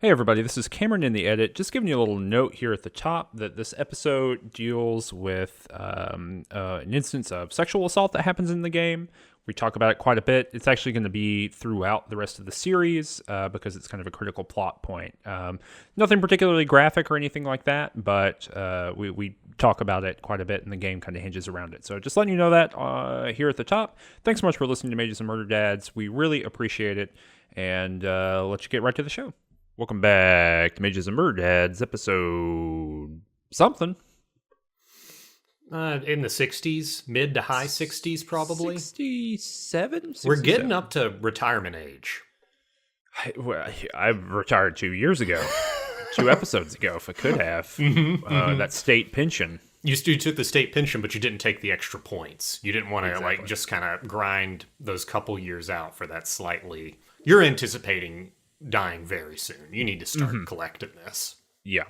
Hey everybody, this is Cameron in the edit. Just giving you a little note here at the top that this episode deals with an instance of sexual assault that happens in the game. We talk about it quite a bit. It's actually going to be throughout the rest of the series because it's kind of a critical plot point. Nothing particularly graphic or anything like that, but we talk about it quite a bit, and the game kind of hinges around it. So just letting you know that here at the top. Thanks so much for listening to Mages and Murderdads. We really appreciate it, and let's get right to the show. Welcome back to Mages and Murderdads, episode something. In the 60s, mid to high 60s, probably. 67? We're getting up to retirement age. I retired 2 years ago. 2 episodes ago, if I could have. That state pension. You took the state pension, but you didn't take the extra points. You didn't want to just kind of grind those couple years out for that slightly. You're anticipating dying very soon. You need to start collecting this. Yeah.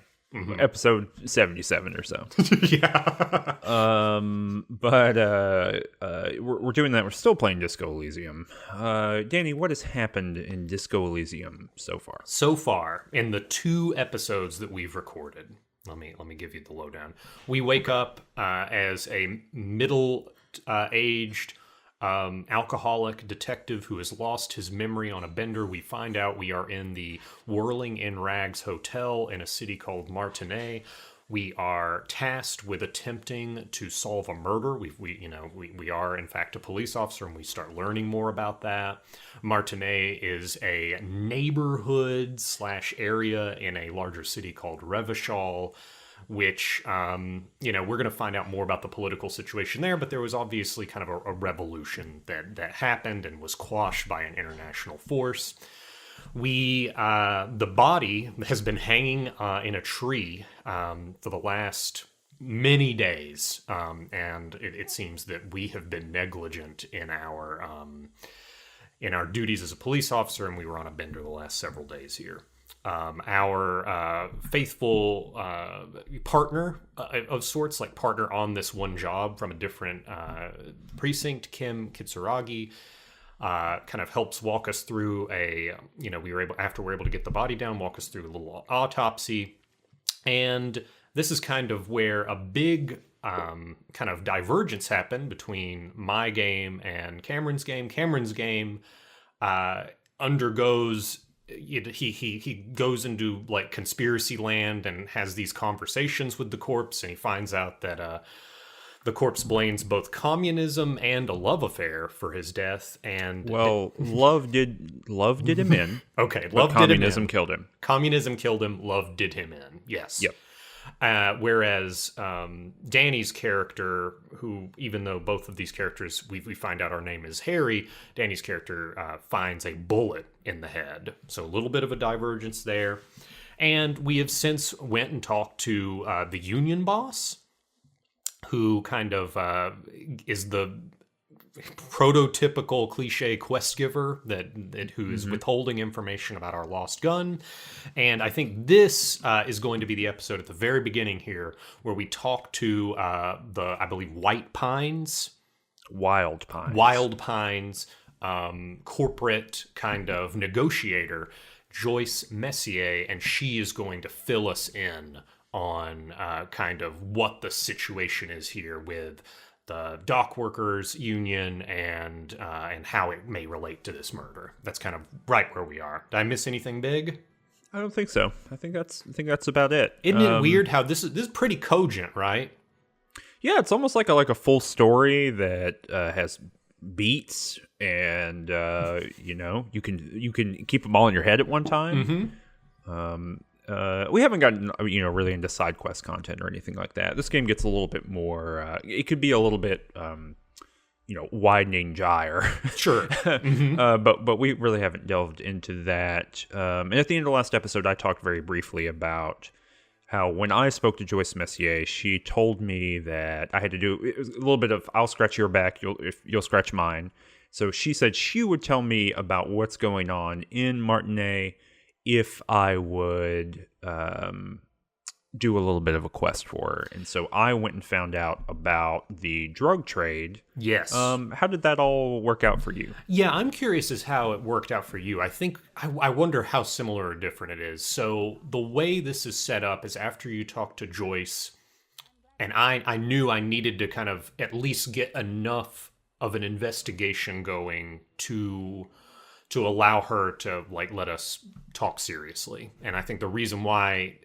Episode 77 or so. Yeah. But we're doing that. We're still playing Disco Elysium. Danny, what has happened in Disco Elysium so far? So far, in the 2 episodes that we've recorded, let me give you the lowdown. We wake up as a middle-aged alcoholic detective who has lost his memory on a bender. We find out we are in the Whirling in Rags Hotel in a city called Martinez. We are tasked with attempting to solve a murder. We are in fact a police officer, and we start learning more about that. Martinez is a neighborhood / area in a larger city called Revachol, which, we're going to find out more about the political situation there, but there was obviously kind of a revolution that happened and was quashed by an international force. The body has been hanging in a tree for the last many days, and it seems that we have been negligent in our duties as a police officer, and we were on a bender the last several days here. Our faithful partner of sorts, like partner on this one job from a different precinct, Kim Kitsuragi, kind of helps walk us through after we're able to get the body down, walk us through a little autopsy. And this is kind of where a big kind of divergence happened between my game and Cameron's game. Cameron's game undergoes... He goes into like conspiracy land and has these conversations with the corpse, and he finds out that the corpse blames both communism and a love affair for his death. And love did him in. Okay, love did communism killed him. Communism killed him. Love did him in. Yes. Yep. Whereas Danny's character, who, even though both of these characters, we find out our name is Harry, Danny's character finds a bullet in the head. So a little bit of a divergence there. And we have since went and talked to the union boss, who kind of is the prototypical cliche quest giver that who is withholding information about our lost gun. And I think this is going to be the episode at the very beginning here where we talk to I believe Wild Pines corporate kind of negotiator, Joyce Messier, and she is going to fill us in on kind of what the situation is here with the dock workers union and how it may relate to this murder. That's kind of right where we are. Did I miss anything big? I don't think so. I think that's about it. Isn't it weird how this is pretty cogent, right? Yeah, it's almost like a full story that has beats, and you can keep them all in your head at one time. We haven't gotten really into side quest content or anything like that. This game gets a little bit more. It could be a little bit widening gyre. Sure. But we really haven't delved into that. And at the end of the last episode, I talked very briefly about how when I spoke to Joyce Messier, she told me that I had to do it was a little bit of I'll scratch your back, you'll scratch mine. So she said she would tell me about what's going on in Martinez if I would do a little bit of a quest for her. And so I went and found out about the drug trade. Yes. How did that all work out for you? Yeah, I'm curious as how it worked out for you. I think I wonder how similar or different it is. So the way this is set up is after you talk to Joyce, and I knew I needed to kind of at least get enough of an investigation going to allow her to like let us talk seriously. And I think the reason why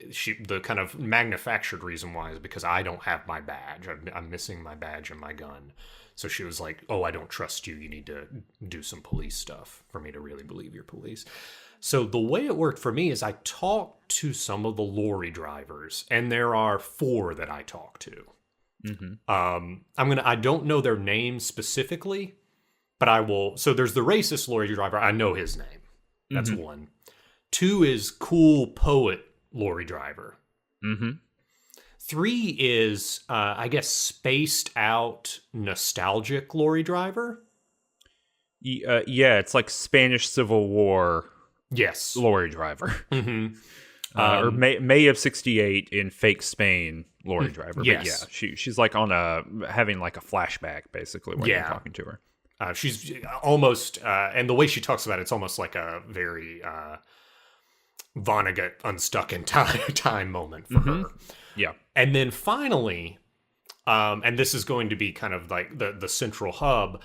the kind of manufactured reason why is because I don't have my badge. I'm missing my badge and my gun. So she was like, "Oh, I don't trust you. You need to do some police stuff for me to really believe you're police." So the way it worked for me is I talked to some of the lorry drivers, and there are 4 that I talked to. Mm-hmm. I don't know their names specifically, but I will. So there's the racist lorry driver. I know his name. That's 1. 2 is cool poet lorry driver. 3 is, I guess, spaced out nostalgic lorry driver. Yeah, it's like Spanish Civil War. Yes, lorry driver. Or May of '68 in fake Spain lorry driver. Yes. But yeah, she's like having like a flashback basically when you're talking to her. She's almost, and the way she talks about it's almost like a very Vonnegut unstuck in time moment for her. Yeah. And then finally, and this is going to be kind of like the central hub,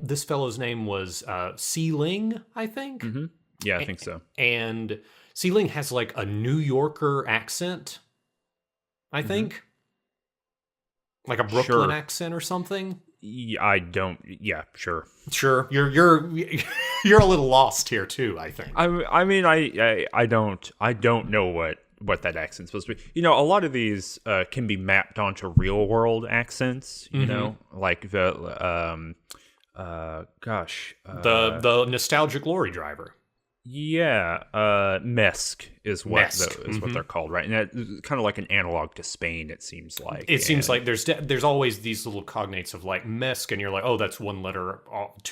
this fellow's name was C. Ling, I think. Yeah, I think so. And C. Ling has like a New Yorker accent, I think. Like a Brooklyn accent or something. I don't. Yeah, sure. Sure, you're a little lost here too. I think. I mean, I don't know what that accent's supposed to be. You know, a lot of these can be mapped onto real world accents. You know, like the the nostalgic lorry driver. Yeah, Mesk is what what they're called, right? And it's kind of like an analog to Spain. It seems like seems like there's always these little cognates of like Mesk, and you're like, oh, that's one letter,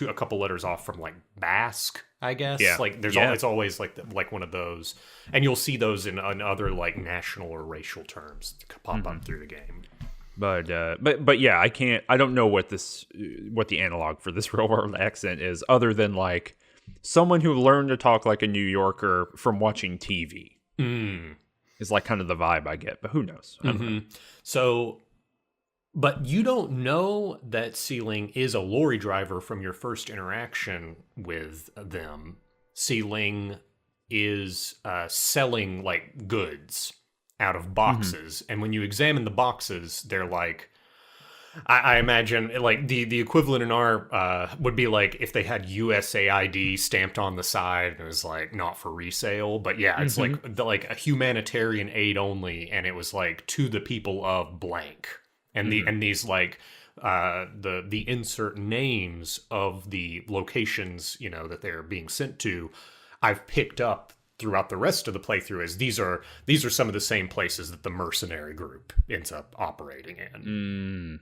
a couple letters off from like Basque, I guess. Yeah, like it's always like one of those, and you'll see those in other like national or racial terms pop up through the game. But yeah, I don't know what the analog for this real world accent is, other than like someone who learned to talk like a New Yorker from watching TV is like kind of the vibe I get, but who knows? I don't know. So, but you don't know that Sealing is a lorry driver from your first interaction with them. Sealing is selling like goods out of boxes, and when you examine the boxes, they're like, I imagine like the equivalent in our would be like if they had USAID stamped on the side and it was like not for resale, but yeah, it's like a humanitarian aid only, and it was like to the people of blank, and these like the insert names of the locations, you know, that they're being sent to, I've picked up throughout the rest of the playthrough as these are some of the same places that the mercenary group ends up operating in.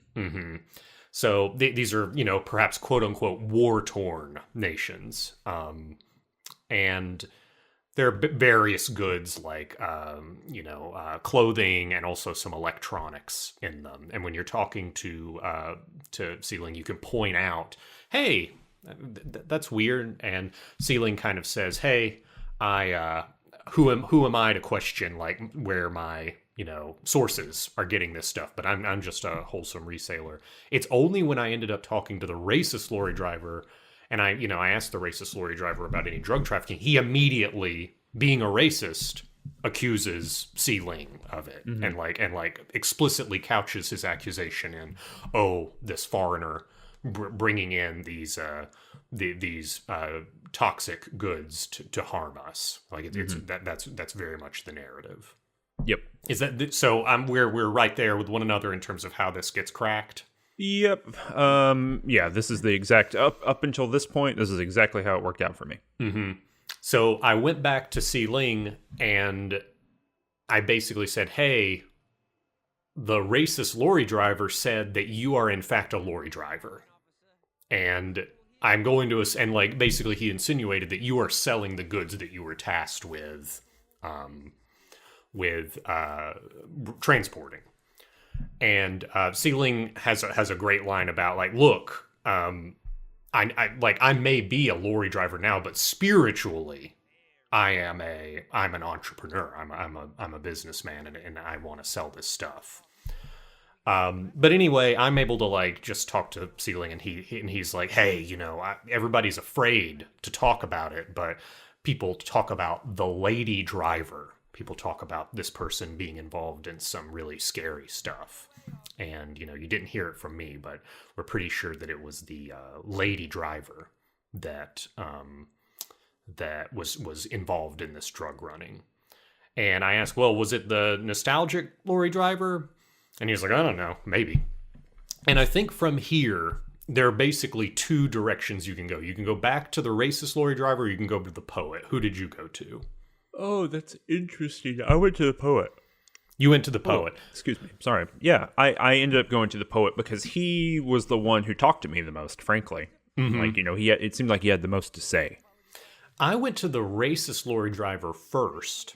So these are, you know, perhaps quote unquote war-torn nations, and there are various goods like clothing and also some electronics in them. And when you're talking to Sealing, you can point out, hey, that's weird, and Sealing kind of says, hey, who am I to question like where my, you know, sources are getting this stuff, but I'm just a wholesome reseller. It's only when I ended up talking to the racist lorry driver, and I asked the racist lorry driver about any drug trafficking, he immediately, being a racist, accuses Sealing of it, and explicitly couches his accusation in, oh, this foreigner bringing in these toxic goods to harm us. Like that's very much the narrative. Yep. Is that so? We're right there with one another in terms of how this gets cracked. Yep. Yeah. This is the exact up until this point. This is exactly how it worked out for me. So I went back to Sealing and I basically said, "Hey, the racist lorry driver said that you are in fact a lorry driver, and I'm going to," and like basically he insinuated that you are selling the goods that you were tasked with with transporting. And Sealing has a great line about like, look, I may be a lorry driver now, but spiritually, I'm an entrepreneur. I'm a businessman, and I want to sell this stuff. But anyway, I'm able to like just talk to Sealing, and he's like, hey, you know, everybody's afraid to talk about it, but people talk about the lady driver. People talk about this person being involved in some really scary stuff. And, you know, you didn't hear it from me, but we're pretty sure that it was the lady driver that that was involved in this drug running. And I asked, well, was it the nostalgic lorry driver? And he was like, I don't know, maybe. And I think from here, there are basically two directions you can go. You can go back to the racist lorry driver, or you can go to the poet. Who did you go to? Oh, that's interesting. I went to the poet. You went to the poet. Oh, excuse me. Sorry. Yeah, I ended up going to the poet because he was the one who talked to me the most, frankly. Mm-hmm. Like, you know, it seemed like he had the most to say. I went to the racist lorry driver first,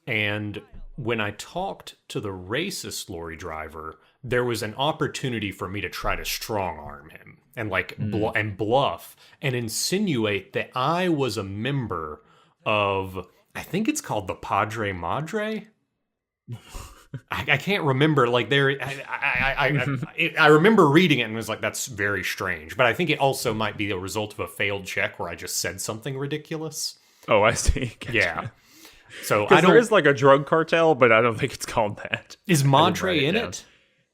and when I talked to the racist lorry driver, there was an opportunity for me to try to strong arm him and like and bluff and insinuate that I was a member of, I think it's called the Padre Madre. I can't remember. Like I remember reading it and was like, that's very strange. But I think it also might be a result of a failed check where I just said something ridiculous. Oh, I see. Gotcha. Yeah. So there is like a drug cartel, but I don't think it's called that. Is Madre in it?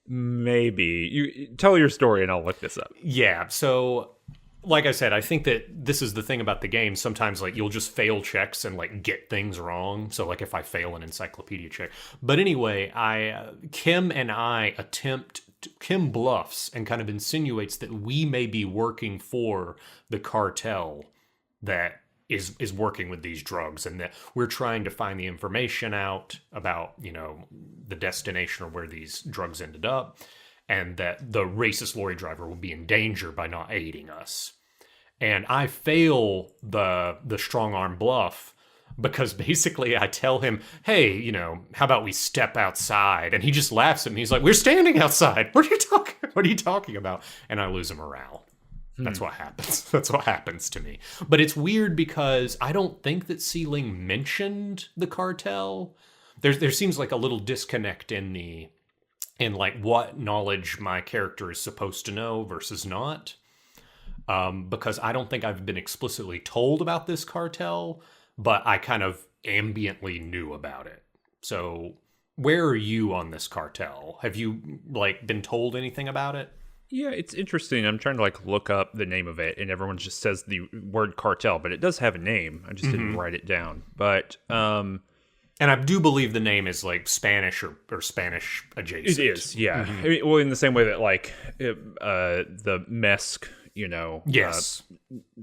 Maybe. You tell your story and I'll look this up. Yeah. So, like I said, I think that this is the thing about the game. Sometimes, like, you'll just fail checks and like get things wrong. So, like, if I fail an encyclopedia check, but anyway, Kim bluffs and kind of insinuates that we may be working for the cartel that is working with these drugs, and that we're trying to find the information out about, you know, the destination or where these drugs ended up, and that the racist lorry driver will be in danger by not aiding us. And I fail the strong arm bluff because basically I tell him, hey, you know, how about we step outside? And he just laughs at me. He's like, we're standing outside. What are you talking about? And I lose a morale. That's what happens. That's what happens to me. But it's weird because I don't think that Sealing mentioned the cartel. There seems like a little disconnect in like what knowledge my character is supposed to know versus not. Because I don't think I've been explicitly told about this cartel, but I kind of ambiently knew about it. So where are you on this cartel? Have you like been told anything about it? Yeah, it's interesting. I'm trying to like look up the name of it, and everyone just says the word cartel, but it does have a name. I just didn't write it down. But and I do believe the name is like Spanish or Spanish adjacent. It is, yeah. I mean, well, in the same way that like the Mesk, you know, yes,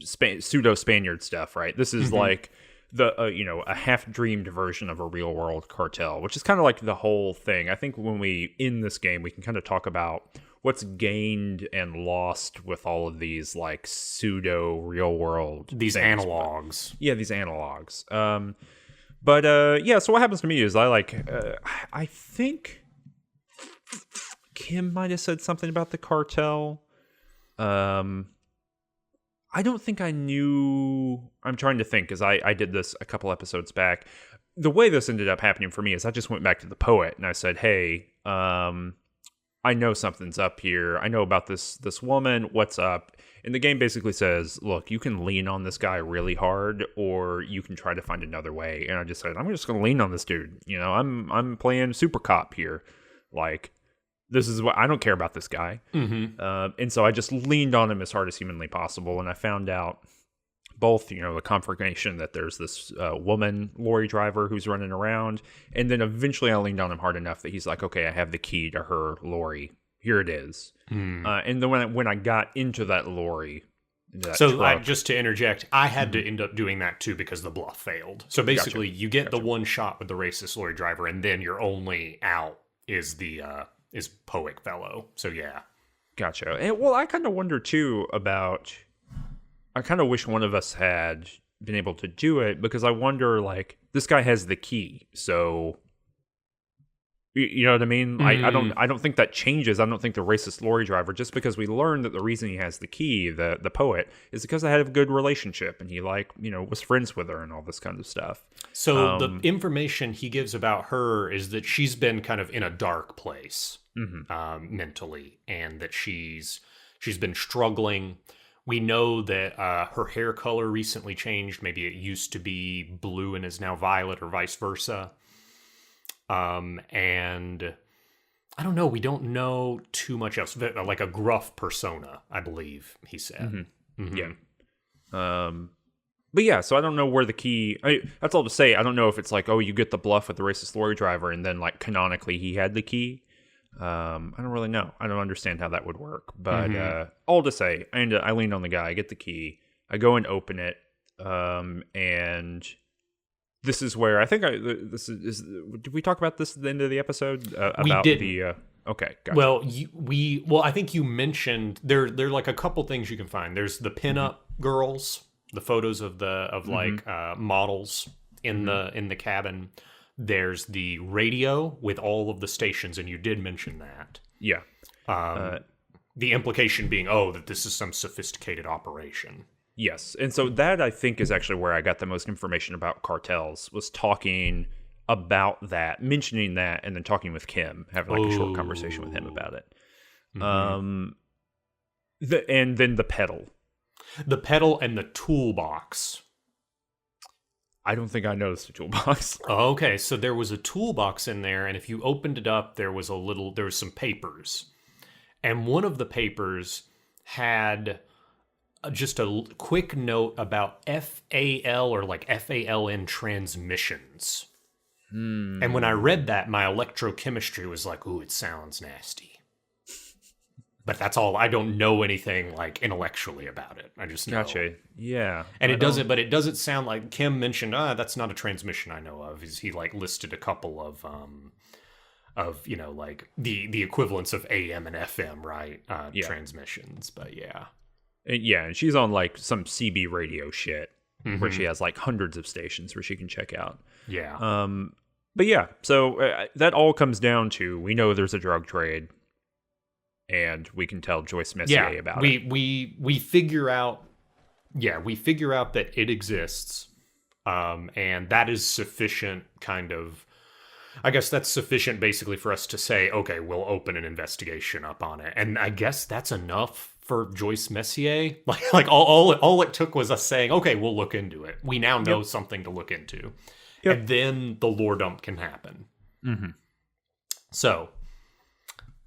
pseudo Spaniard stuff, right? This is like the you know, a half dreamed version of a real world cartel, which is kind of like the whole thing. I think when we in this game, we can kind of talk about what's gained and lost with all of these like pseudo real world things. Analogs. Yeah, these analogs. But yeah, so what happens to me is I think Kim might have said something about the cartel. I don't think I knew. I'm trying to think because I did this a couple episodes back. The way this ended up happening for me is I just went back to the poet and I said, hey, I know something's up here. I know about this woman. What's up? And the game basically says, look, you can lean on this guy really hard, or you can try to find another way. And I just said, I'm just going to lean on this dude. You know, I'm playing super cop here. Like, this is what I don't care about this guy. And so I just leaned on him as hard as humanly possible. And I found out both, you know, the confirmation that there's this woman lorry driver who's running around. And then eventually I leaned on him hard enough that he's like, okay, I have the key to her lorry. Here it is. And then when I got into that lorry, just to interject, I had to end up doing that too because the bluff failed. So basically you get the one shot with the racist lorry driver, and then your only out is the is Poic fellow. So yeah. Gotcha. And well, I kind of wonder too about, I kind of wish one of us had been able to do it, because I wonder, like, this guy has the key, so You know what I mean? I don't think that changes. I don't think the racist lorry driver, just because we learned that the reason he has the key, the poet, is because they had a good relationship and he was friends with her and all this kind of stuff. So the information he gives about her is that she's been kind of in a dark place mentally, and that she's been struggling. We know that her hair color recently changed. Maybe it used to be blue and is now violet, or vice versa. And I don't know. We don't know too much else. Like a gruff persona, I believe he said. Yeah. But yeah, so I don't know where the key. That's all to say. I don't know if it's like, oh, you get the bluff with the racist lorry driver, and then like canonically he had the key. I don't really know. I don't understand how that would work. But all to say, I lean on the guy. I get the key. I go and open it. And this is where I think this is. Did we talk about this at the end of the episode? About we did. Okay, gotcha. Well, I think you mentioned there are like a couple things you can find. There's the pinup girls, the photos of models in the cabin. There's the radio with all of the stations, and you did mention that. Yeah. The implication being, that this is some sophisticated operation. Yes, and so that I think is actually where I got the most information about cartels, was talking about that, mentioning that, and then talking with Kim, having like a short conversation with him about it. And then the pedal. The pedal and the toolbox. I don't think I noticed the toolbox. Okay, so there was a toolbox in there, and if you opened it up, there was some papers. And one of the papers had just a quick note about FAL or like FALN transmissions. And when I read that, my electrochemistry was like, ooh, it sounds nasty. But that's all. I don't know anything like intellectually about it. I just know. Gotcha. Yeah. And it doesn't sound like Kim mentioned, that's not a transmission I know of. He like listed a couple of like the equivalents of AM and FM, right? Transmissions. But yeah. And she's on like some CB radio shit where she has like hundreds of stations where she can check out. Yeah. But yeah, so that all comes down to, we know there's a drug trade, and we can tell Joyce Messier about it. We figure out that it exists, and that is sufficient kind of, I guess that's sufficient basically for us to say, okay, we'll open an investigation up on it. And I guess that's enough for Joyce Messier. Like all it took was us saying, okay, we'll look into it. We now know something to look into. Yep. And then the lore dump can happen. So,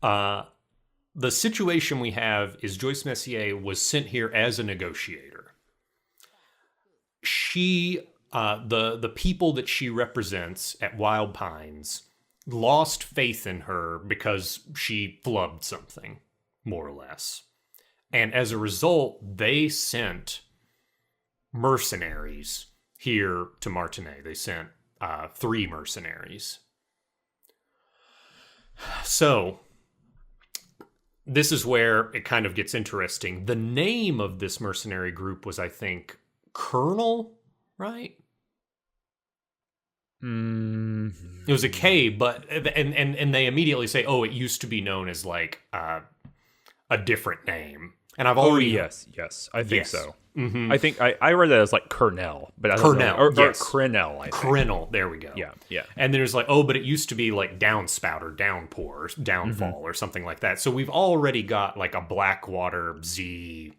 the situation we have is Joyce Messier was sent here as a negotiator. She, the people that she represents at Wild Pines lost faith in her because she flubbed something, more or less. And as a result, they sent mercenaries here to Martinez. They sent 3 mercenaries. So this is where it kind of gets interesting. The name of this mercenary group was, I think, Colonel, right? It was a K, but and they immediately say, oh, it used to be known as like a different name. And I've already yes, I think so. I think I read that as like Colonel, but I don't know. Or Crenel, I think. Crenel, there we go. Yeah. And then there's like, but it used to be like downspout or downpour, or downfall or something like that. So we've already got like a Blackwater Z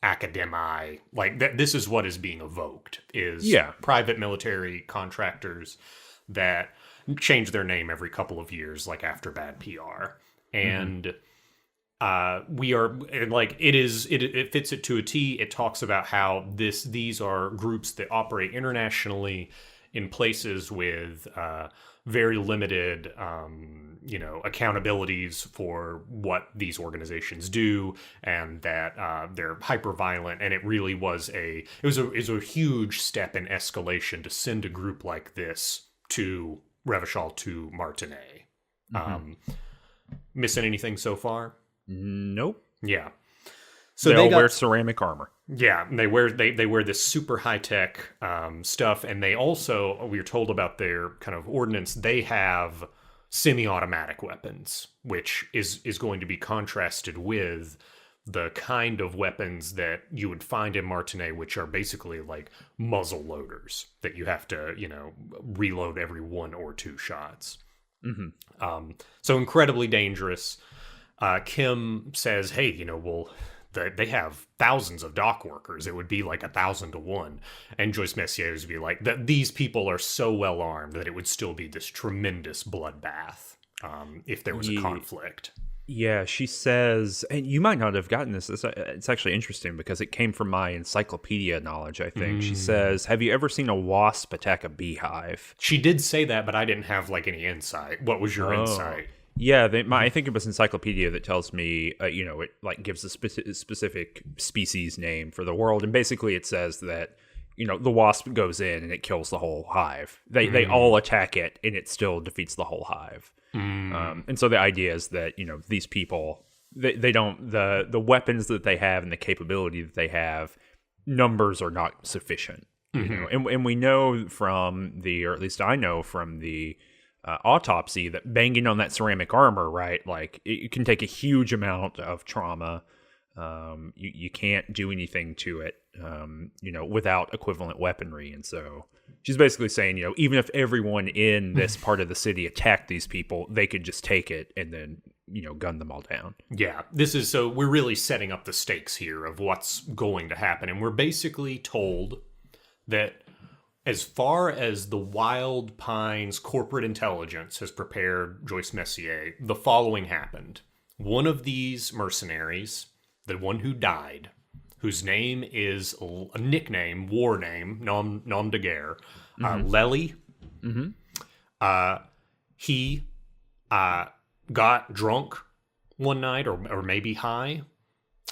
Academi. Like this is what is being evoked, is private military contractors that change their name every couple of years, like after bad PR. And we are like, it fits it to a T. It talks about how these are groups that operate internationally in places with very limited accountabilities for what these organizations do, and that they're hyper violent. And it really was a huge step in escalation to send a group like this to Revachol, to Martinez. Missing anything so far? Nope. Yeah. So they wear ceramic armor. Yeah, and they wear this super high tech stuff, and they also, we were told about their kind of ordnance. They have semi-automatic weapons, which is going to be contrasted with the kind of weapons that you would find in Martinet, which are basically like muzzle loaders that you have to, reload every 1 or 2 shots. So incredibly dangerous. Kim says, hey, they have thousands of dock workers. It would be like 1,000 to 1. And Joyce Messier would be like, that these people are so well armed that it would still be this tremendous bloodbath if there was a conflict. Yeah, she says, and you might not have gotten this. It's actually interesting because it came from my encyclopedia knowledge, I think. She says, have you ever seen a wasp attack a beehive? She did say that, but I didn't have like any insight. What was your insight? Yeah, I think it was encyclopedia that tells me, it like gives a specific species name for the world, and basically it says that, the wasp goes in and it kills the whole hive. They all attack it, and it still defeats the whole hive. And so the idea is that these people, they don't the weapons that they have and the capability that they have, numbers are not sufficient. And we know from or at least I know from the autopsy that banging on that ceramic armor, right? Like it can take a huge amount of trauma. You can't do anything to it, without equivalent weaponry. And so she's basically saying, even if everyone in this part of the city attacked these people, they could just take it and then, gun them all down. Yeah, we're really setting up the stakes here of what's going to happen. And we're basically told that as far as the Wild Pines corporate intelligence has prepared Joyce Messier, the following happened. One of these mercenaries, the one who died, whose name is a nickname, war name, nom de guerre, Lely, he got drunk one night, or maybe high.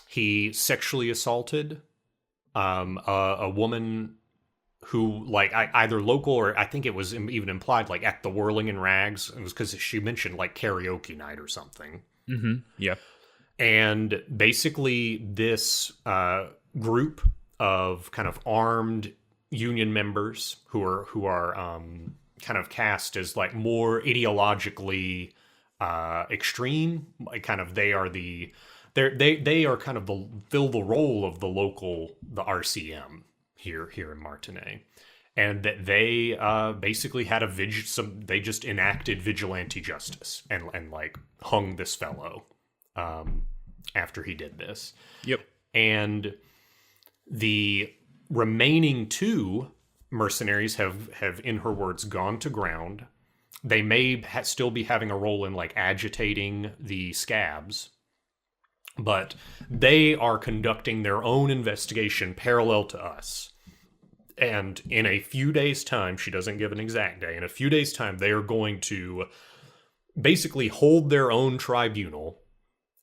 He sexually assaulted a woman who, like, either local or I think it was even implied, like, at the Whirling in Rags. It was because she mentioned, like, karaoke night or something. Yeah. And basically this group of kind of armed union members who are kind of cast as, like, more ideologically extreme, like, kind of they are kind of fill the role of the RCM here in Martinet, and that they basically had they just enacted vigilante justice and like hung this fellow after he did this. Yep. And the remaining 2 mercenaries have, in her words, gone to ground. They may still be having a role in, like, agitating the scabs, but they are conducting their own investigation parallel to us. And in a few days' time, she doesn't give an exact day, in a few days' time, they are going to basically hold their own tribunal,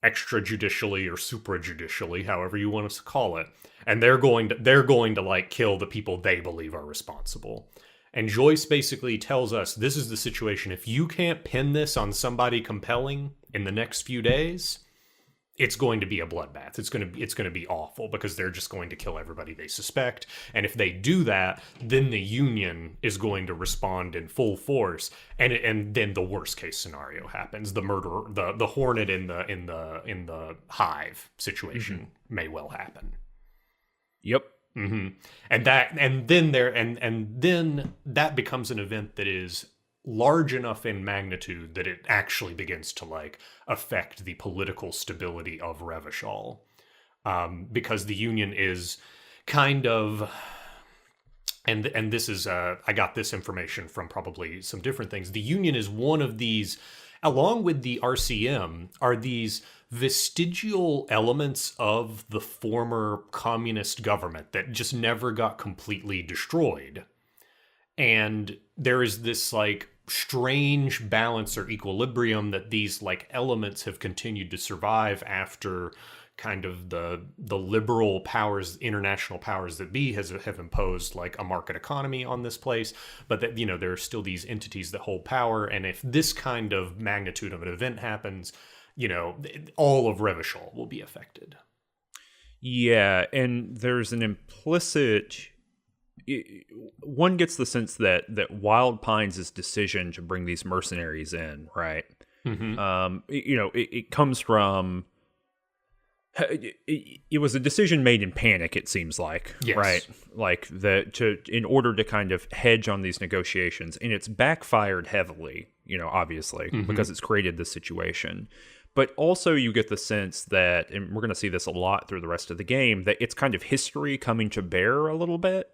extrajudicially or suprajudicially, however you want us to call it, and they're going to like kill the people they believe are responsible. And Joyce basically tells us, this is the situation. If you can't pin this on somebody compelling in the next few days, it's going to be a bloodbath. It's going to be awful, because they're just going to kill everybody they suspect. And if they do that, then the Union is going to respond in full force, and then the worst case scenario happens. The murder, the Hornet in the hive situation may well happen. Yep. And then that becomes an event that is large enough in magnitude that it actually begins to, like, affect the political stability of Revachol. Because the Union is kind of, and this is, I got this information from probably some different things. The Union is one of these, along with the RCM, are these vestigial elements of the former communist government that just never got completely destroyed. And there is this, like, strange balance or equilibrium that these, like, elements have continued to survive after kind of the liberal powers, international powers that be have imposed, like, a market economy on this place, but that, there are still these entities that hold power. And if this kind of magnitude of an event happens, all of Revachol will be affected. Yeah, and there's an implicit one gets the sense that Wild Pines' decision to bring these mercenaries in, right? It comes from. It was a decision made in panic, it seems like, yes. right? Like in order to kind of hedge on these negotiations, and it's backfired heavily, obviously, because it's created this situation. But also you get the sense that, and we're going to see this a lot through the rest of the game, that it's kind of history coming to bear a little bit,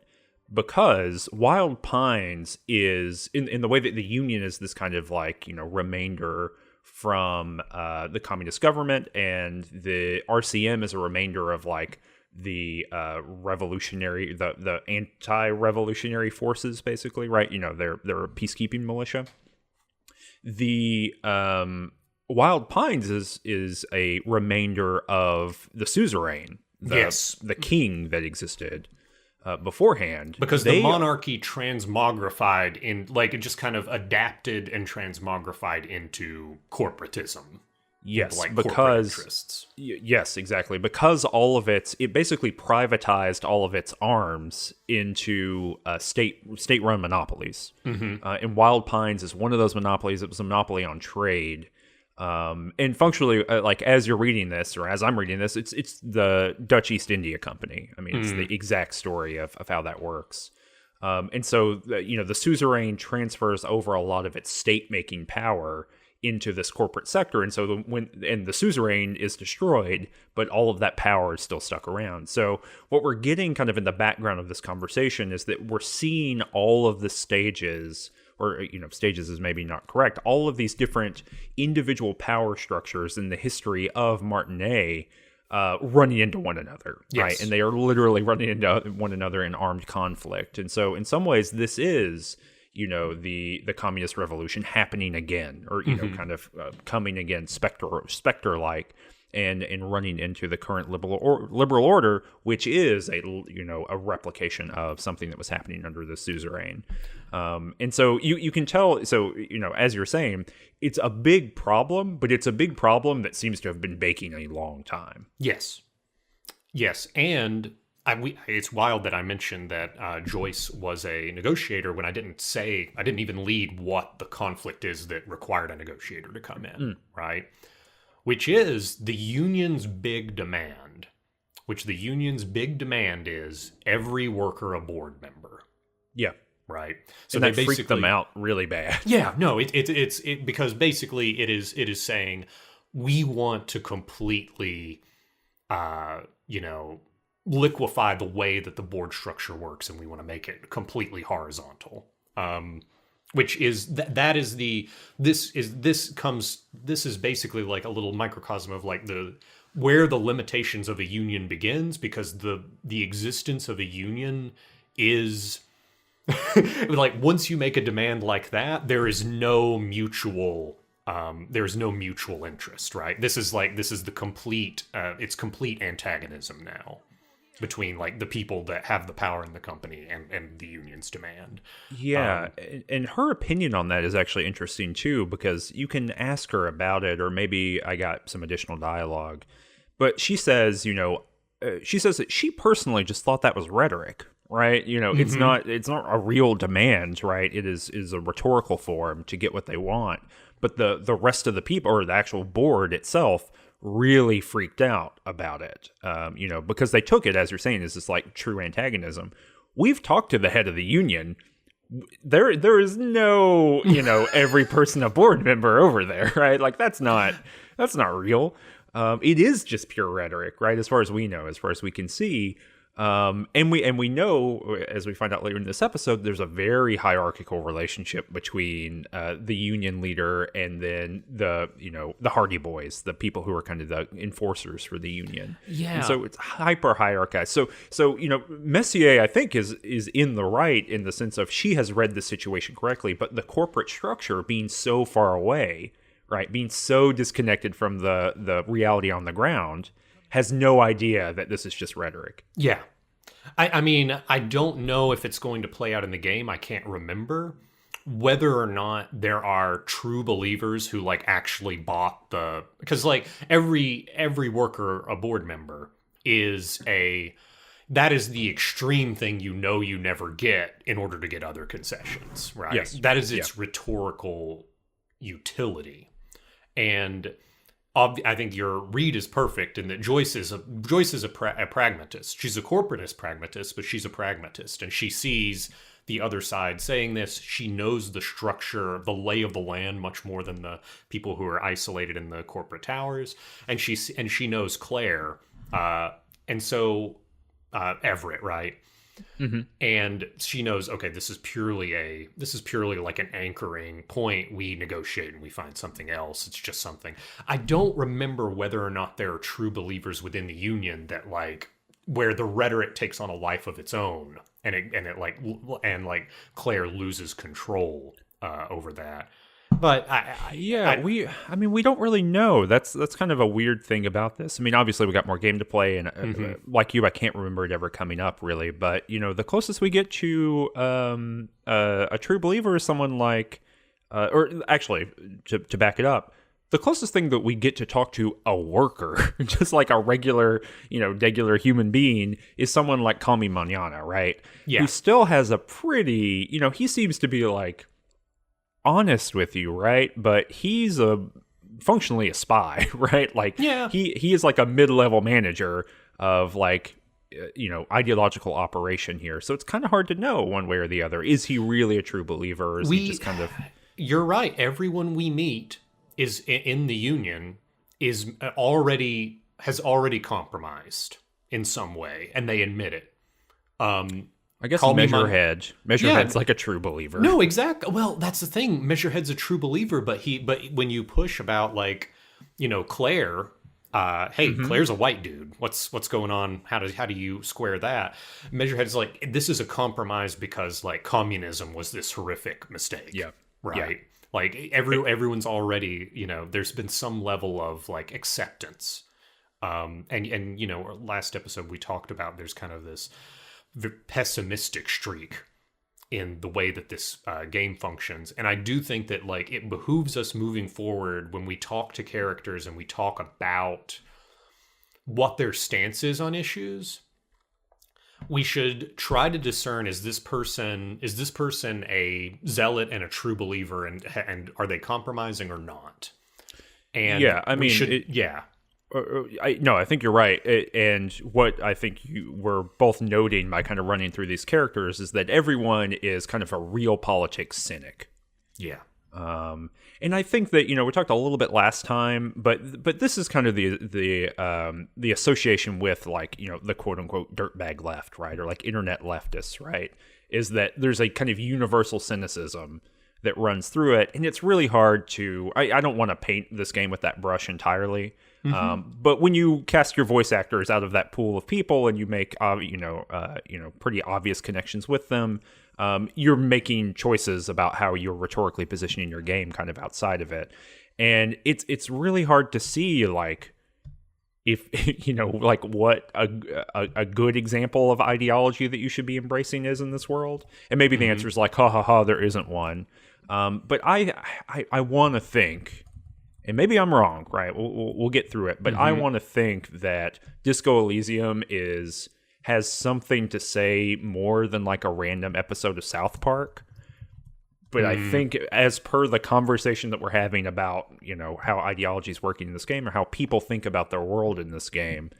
because Wild Pines is, in the way that the Union is this kind of like, remainder from the communist government, and the RCM is a remainder of like the revolutionary, the anti-revolutionary forces, basically, right? They're a peacekeeping militia. The Wild Pines is a remainder of the suzerain, the king that existed beforehand, because the monarchy transmogrified it just kind of adapted and transmogrified into corporatism. Yes, corporate interests. Yes, exactly. Because it basically privatized all of its arms into state-run monopolies. And Wild Pines is one of those monopolies. It was a monopoly on trade. And functionally, as you're reading this, or as I'm reading this, it's the Dutch East India Company. I mean, it's the exact story of how that works. And so, the suzerain transfers over a lot of its state-making power into this corporate sector. And so the suzerain is destroyed, but all of that power is still stuck around. So what we're getting kind of in the background of this conversation is that we're seeing all of the stages, or stages is maybe not correct, all of these different individual power structures in the history of Martinet running into one another, right? And they are literally running into one another in armed conflict. And so in some ways this is the communist revolution happening again, or kind of coming again, specter-like, and running into the current liberal order, which is a replication of something that was happening under the suzerain. And so you can tell. So as you're saying, it's a big problem, but it's a big problem that seems to have been baking a long time. Yes, and it's wild that I mentioned that Joyce was a negotiator when I didn't even lead what the conflict is that required a negotiator to come in, right? Which is the union's big demand. Is every worker a board member. Yeah. Right. So and that freaked them out really bad. Yeah. No. It's because basically it is saying we want to completely, liquefy the way that the board structure works, and we want to make it completely horizontal. Which is this is basically like a little microcosm of like where the limitations of a union begins, because the existence of a union is like, once you make a demand like that, there is no mutual interest, right? This is the complete it's complete antagonism now between like the people that have the power in the company and the union's demand. Yeah, and her opinion on that is actually interesting too, because you can ask her about it, or maybe I got some additional dialogue. But she says, that she personally just thought that was rhetoric, right? It's not a real demand, right? It is a rhetorical form to get what they want. But the rest of the people, or the actual board itself, really freaked out about it, because they took it, as you're saying, as this like true antagonism. We've talked to the head of the union. There is no, every person a board member over there, right? Like that's not real. It is just pure rhetoric, right? As far as we know, as far as we can see. And we know, as we find out later in this episode, there's a very hierarchical relationship between the union leader and then the Hardy Boys, the people who are kind of the enforcers for the union. Yeah. And so it's hyper hierarchized. So Messier, I think, is in the right in the sense of she has read the situation correctly, but the corporate structure being so far away, right, being so disconnected from the reality on the ground, has no idea that this is just rhetoric. Yeah. I mean, I don't know if it's going to play out in the game. I can't remember whether or not there are true believers who like actually bought because like every worker, a board member, is that is the extreme thing you never get in order to get other concessions, right? Yes. That is its rhetorical utility. And I think your read is perfect in that Joyce is a pragmatist. She's a corporatist pragmatist, but she's a pragmatist, and she sees the other side saying this. She knows the structure, the lay of the land, much more than the people who are isolated in the corporate towers. And she knows Claire, and so Everett, right? Mm-hmm. And she knows, okay, this is purely like an anchoring point. We negotiate and we find something else. It's just something. I don't remember whether or not there are true believers within the Union that like where the rhetoric takes on a life of its own, and Claire loses control over that. But we don't really know. That's kind of a weird thing about this. I mean, obviously we got more game to play, and like you, I can't remember it ever coming up really. But the closest we get to a true believer is someone like, or actually, to back it up, the closest thing that we get to talk to a worker, just like a regular human being, is someone like Kami Manana, right? Yeah. Who still has a pretty, he seems to be like honest with you, right? But he's functionally a spy, right? Like, yeah. he is like a mid-level manager of like, ideological operation here. So it's kind of hard to know one way or the other. Is he really a true believer, or is he just kind of... You're right. Everyone we meet is in the Union has already compromised in some way, and they admit it. I guess Measurehead's like a true believer. No, exactly. Well, that's the thing. Measurehead's a true believer, but when you push about like, Claire, Claire's a white dude. What's going on? How do you square that? Measurehead's like, this is a compromise because like communism was this horrific mistake. Yeah. Right. Yeah. Like everyone's already, there's been some level of like acceptance. And last episode we talked about there's kind of this pessimistic streak in the way that this game functions, and I do think that like it behooves us moving forward when we talk to characters and we talk about what their stance is on issues. We should try to discern, is this person a zealot and a true believer, and are they compromising or not? And I think you're right. And what I think you were both noting by kind of running through these characters is that everyone is kind of a real politics cynic. Yeah. And I think that, we talked a little bit last time, but this is kind of the association with like, the quote unquote dirtbag left, right? Or like internet leftists, right? Is that there's a kind of universal cynicism that runs through it. And it's really hard to, I don't want to paint this game with that brush entirely. But when you cast your voice actors out of that pool of people and you make, pretty obvious connections with them, you're making choices about how you're rhetorically positioning your game kind of outside of it. And it's really hard to see like if, like what a good example of ideology that you should be embracing is in this world. And maybe the answer is like, there isn't one. But I want to think, and maybe I'm wrong, right? We'll get through it. But I want to think that Disco Elysium has something to say more than like a random episode of South Park. But I think as per the conversation that we're having about, how ideology is working in this game or how people think about their world in this game,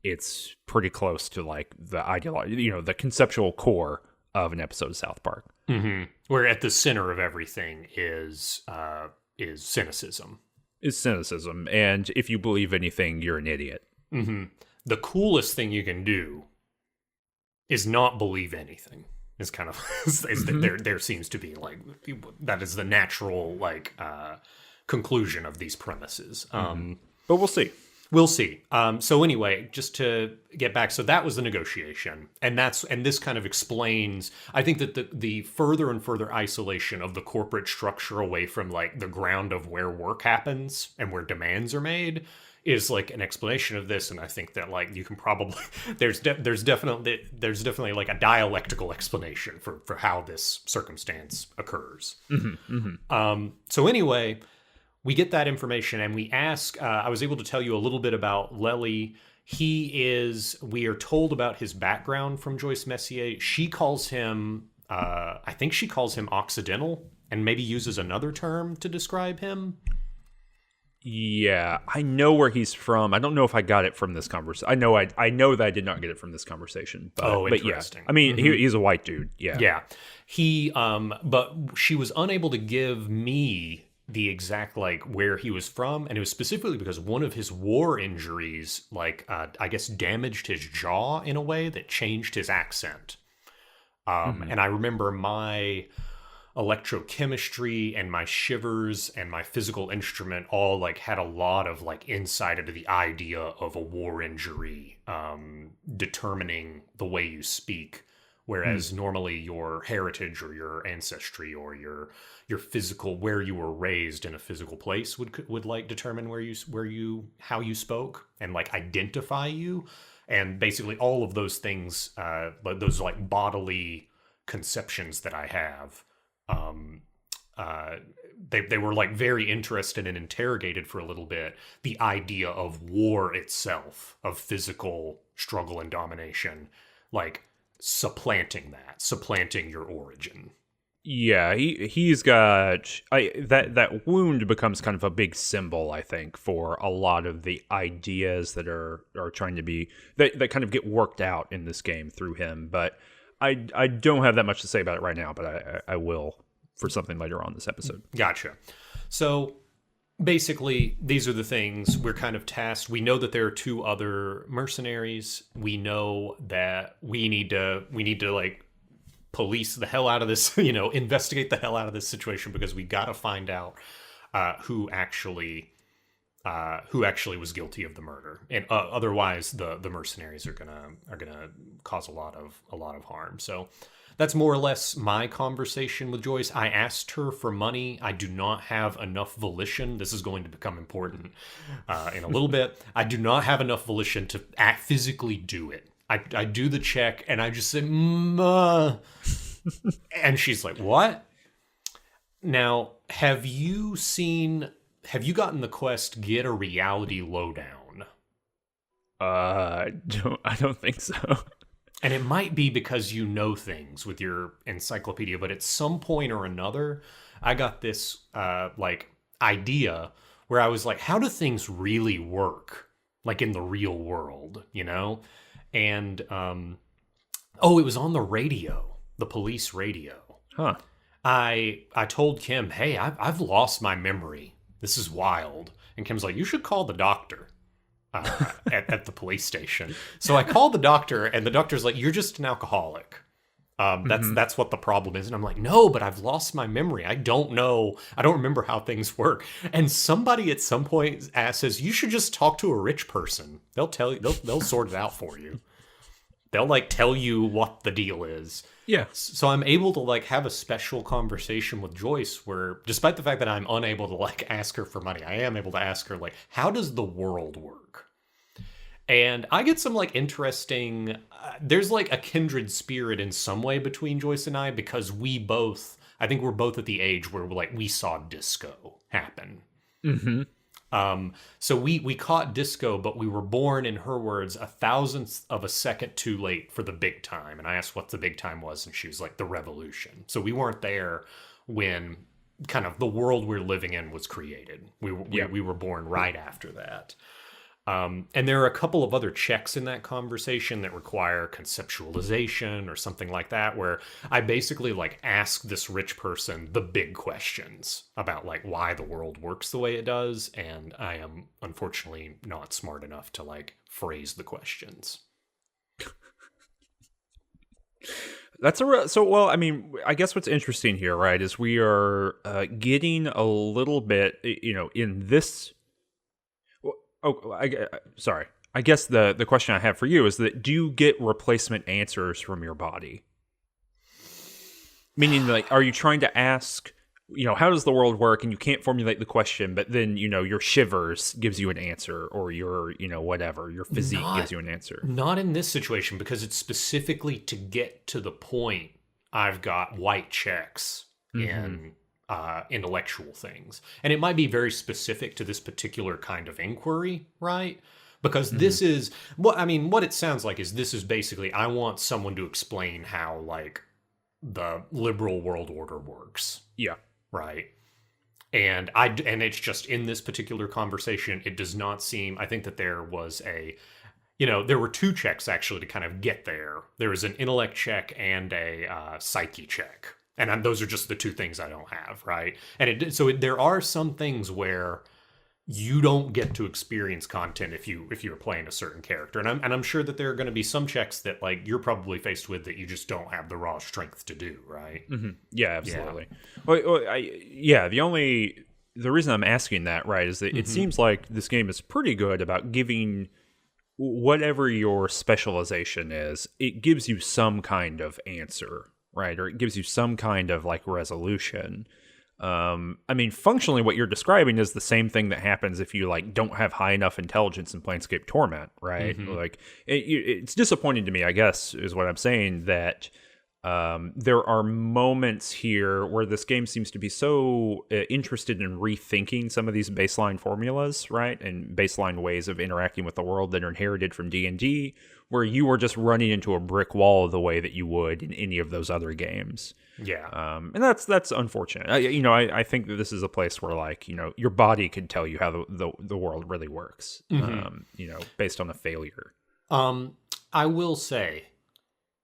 it's pretty close to like the ideology, the conceptual core of an episode of South Park. Mm-hmm. Where at the center of everything is cynicism. Is cynicism, and if you believe anything, you're an idiot. Mm-hmm. The coolest thing you can do is not believe anything. Is kind of there seems to be like that is the natural like conclusion of these premises. But we'll see. We'll see. So anyway, just to get back, so that was the negotiation, and this kind of explains. I think that the further and further isolation of the corporate structure away from like the ground of where work happens and where demands are made is like an explanation of this. And I think that like you can probably there's definitely like a dialectical explanation for how this circumstance occurs. So anyway. We get that information and we ask, I was able to tell you a little bit about Lely We are told about his background from Joyce Messier. She calls him, I think she calls him Occidental, and maybe uses another term to describe him. Yeah, I know where he's from. I don't know if I got it from this conversation. I know that I did not get it from this conversation. But, Interesting. But yeah. I mean, he's a white dude. Yeah. Yeah. But she was unable to give me the exact, like, where he was from. And it was specifically because one of his war injuries, like, I guess damaged his jaw in a way that changed his accent. And I remember my electrochemistry and my shivers and my physical instrument all like had a lot of like insight into the idea of a war injury determining the way you speak, whereas normally your heritage or your ancestry or your physical, where you were raised in a physical place would like determine how you spoke and like identify you. And basically all of those things, those like bodily conceptions that I have, they were like very interested and interrogated for a little bit the idea of war itself, of physical struggle and domination, like supplanting your origin. Yeah, he's got that wound becomes kind of a big symbol, I think, for a lot of the ideas that are trying to be that kind of get worked out in this game through him. But I don't have that much to say about it right now, but I will for something later on this episode. Gotcha. So basically, these are the things we're kind of tasked. We know that there are 2 other mercenaries. We know that we need to like police the hell out of this, investigate the hell out of this situation, because we got to find out who actually was guilty of the murder. And otherwise the mercenaries are gonna cause a lot of harm. So that's more or less my conversation with Joyce. I asked her for money. I do not have enough volition. This is going to become important in a little bit. I do not have enough volition to physically do it. I do the check and I just say, and she's like, what? Now, have you gotten the quest Get a Reality Lowdown? I don't think so. And it might be because you know things with your encyclopedia, but at some point or another, I got this like idea where I was like, how do things really work? Like in the real world, And it was on the radio, the police radio. Huh. I told Kim, hey, I've lost my memory. This is wild. And Kim's like, you should call the doctor. At the police station. So I called the doctor, and the doctor's like, you're just an alcoholic. That's what the problem is. And I'm like, no, but I've lost my memory. I don't know. I don't remember how things work. And somebody at some point says, you should just talk to a rich person. They'll tell you, they'll sort it out for you. They'll like tell you what the deal is. Yeah. So I'm able to like have a special conversation with Joyce where, despite the fact that I'm unable to like ask her for money, I am able to ask her like, how does the world work? And I get some like interesting, there's like a kindred spirit in some way between Joyce and I, because I think we're both at the age where we saw disco happen. Mm-hmm. So we caught disco, but we were born, in her words, 1,000th of a second too late for the big time. And I asked what the big time was, and she was like, the revolution. So we weren't there when kind of the world we're living in was created. We were born right after that. And there are a couple of other checks in that conversation that require conceptualization or something like that, where I basically like ask this rich person the big questions about like why the world works the way it does. And I am unfortunately not smart enough to like phrase the questions. Well, I mean, I guess what's interesting here, right, is we are getting a little bit, in this. Sorry. I guess the question I have for you is that, do you get replacement answers from your body? Meaning, like, are you trying to ask, how does the world work? And you can't formulate the question, but then, your shivers gives you an answer, or your, whatever, your physique gives you an answer. Not in this situation, because it's specifically to get to the point. I've got white checks in intellectual things. And it might be very specific to this particular kind of inquiry, right? Because this is what it sounds like is this is basically I want someone to explain how like the liberal world order works. Yeah. Right. And it's just in this particular conversation, it does not seem, I think that there was there were two checks actually to kind of get there. There was an intellect check and a psyche check. And those are just the two things I don't have, right? And there are some things where you don't get to experience content if you're playing a certain character. And I'm sure that there are going to be some checks that like you're probably faced with that you just don't have the raw strength to do, right? Mm-hmm. Yeah, absolutely. Yeah. The reason I'm asking that, right, is that it seems like this game is pretty good about giving whatever your specialization is, it gives you some kind of answer, right? Or it gives you some kind of like resolution. I mean, functionally, what you're describing is the same thing that happens if you like don't have high enough intelligence in Planescape Torment, right? Like, it's disappointing to me, I guess, is what I'm saying, that there are moments here where this game seems to be so interested in rethinking some of these baseline formulas, right, and baseline ways of interacting with the world that are inherited from D&D, where you are just running into a brick wall the way that you would in any of those other games. Yeah. And that's unfortunate. I think that this is a place where, like, your body could tell you how the world really works, based on a failure. I will say,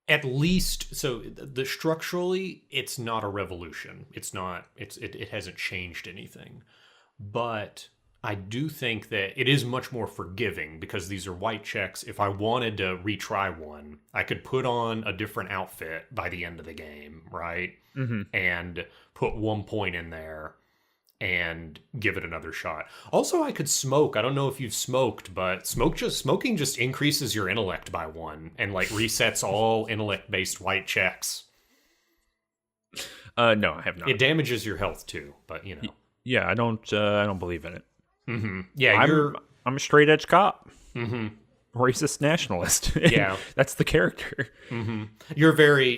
at least, so structurally, it's not a revolution. It hasn't changed anything. But I do think that it is much more forgiving because these are white checks. If I wanted to retry one, I could put on a different outfit by the end of the game, right? And put 1 point in there and give it another shot. Also, I could smoke. I don't know if you've smoked, but smoking just increases your intellect by 1 and like resets all intellect-based white checks. No, I have not. It damages your health too, but Yeah, I don't believe in it. Yeah, I'm a straight edge cop. Racist nationalist. Yeah, that's the character. You're very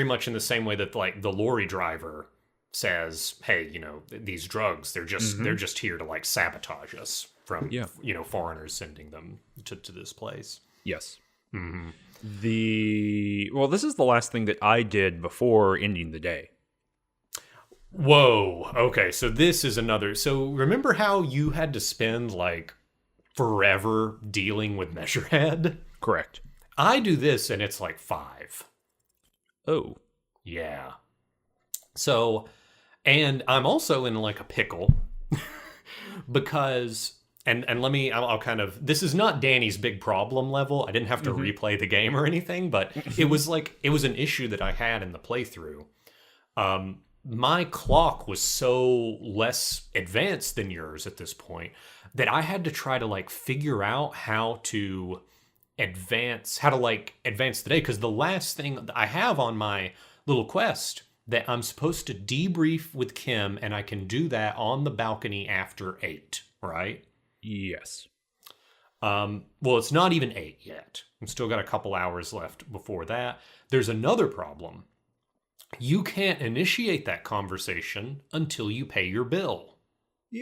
much in the same way that like the lorry driver says, hey, these drugs, they're just here to like sabotage us from foreigners sending them to this place. Yes. This is the last thing that I did before ending the day. Whoa. Okay, so this is another. So remember how you had to spend like forever dealing with Measurehead? Correct. I do this and it's like 5. Oh. Yeah. So, and I'm also in like a pickle because, and I'll kind of, this is not Danny's big problem level. I didn't have to replay the game or anything, but it was an issue that I had in the playthrough. My clock was so less advanced than yours at this point that I had to try to like figure out how to advance the day. Because the last thing that I have on my little quest that I'm supposed to debrief with Kim, and I can do that on the balcony after 8, right? Yes. Well, it's not even 8 yet. I've still got a couple hours left before that. There's another problem. You can't initiate that conversation until you pay your bill.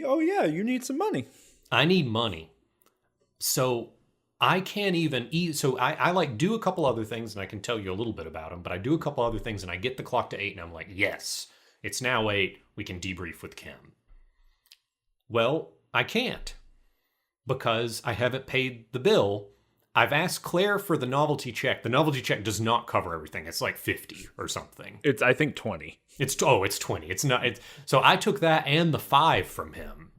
Oh, yeah, you need some money. I need money. So I can't even eat. So I like do a couple other things, and I can tell you a little bit about them, but I do a couple other things, and I get the clock to 8, and I'm like, yes, it's now 8. We can debrief with Kim. Well, I can't because I haven't paid the bill. I've asked Claire for the novelty check. The novelty check does not cover everything. It's like 50 or something. It's, I think, 20. It's 20. It's not. So I took that and the 5 from him.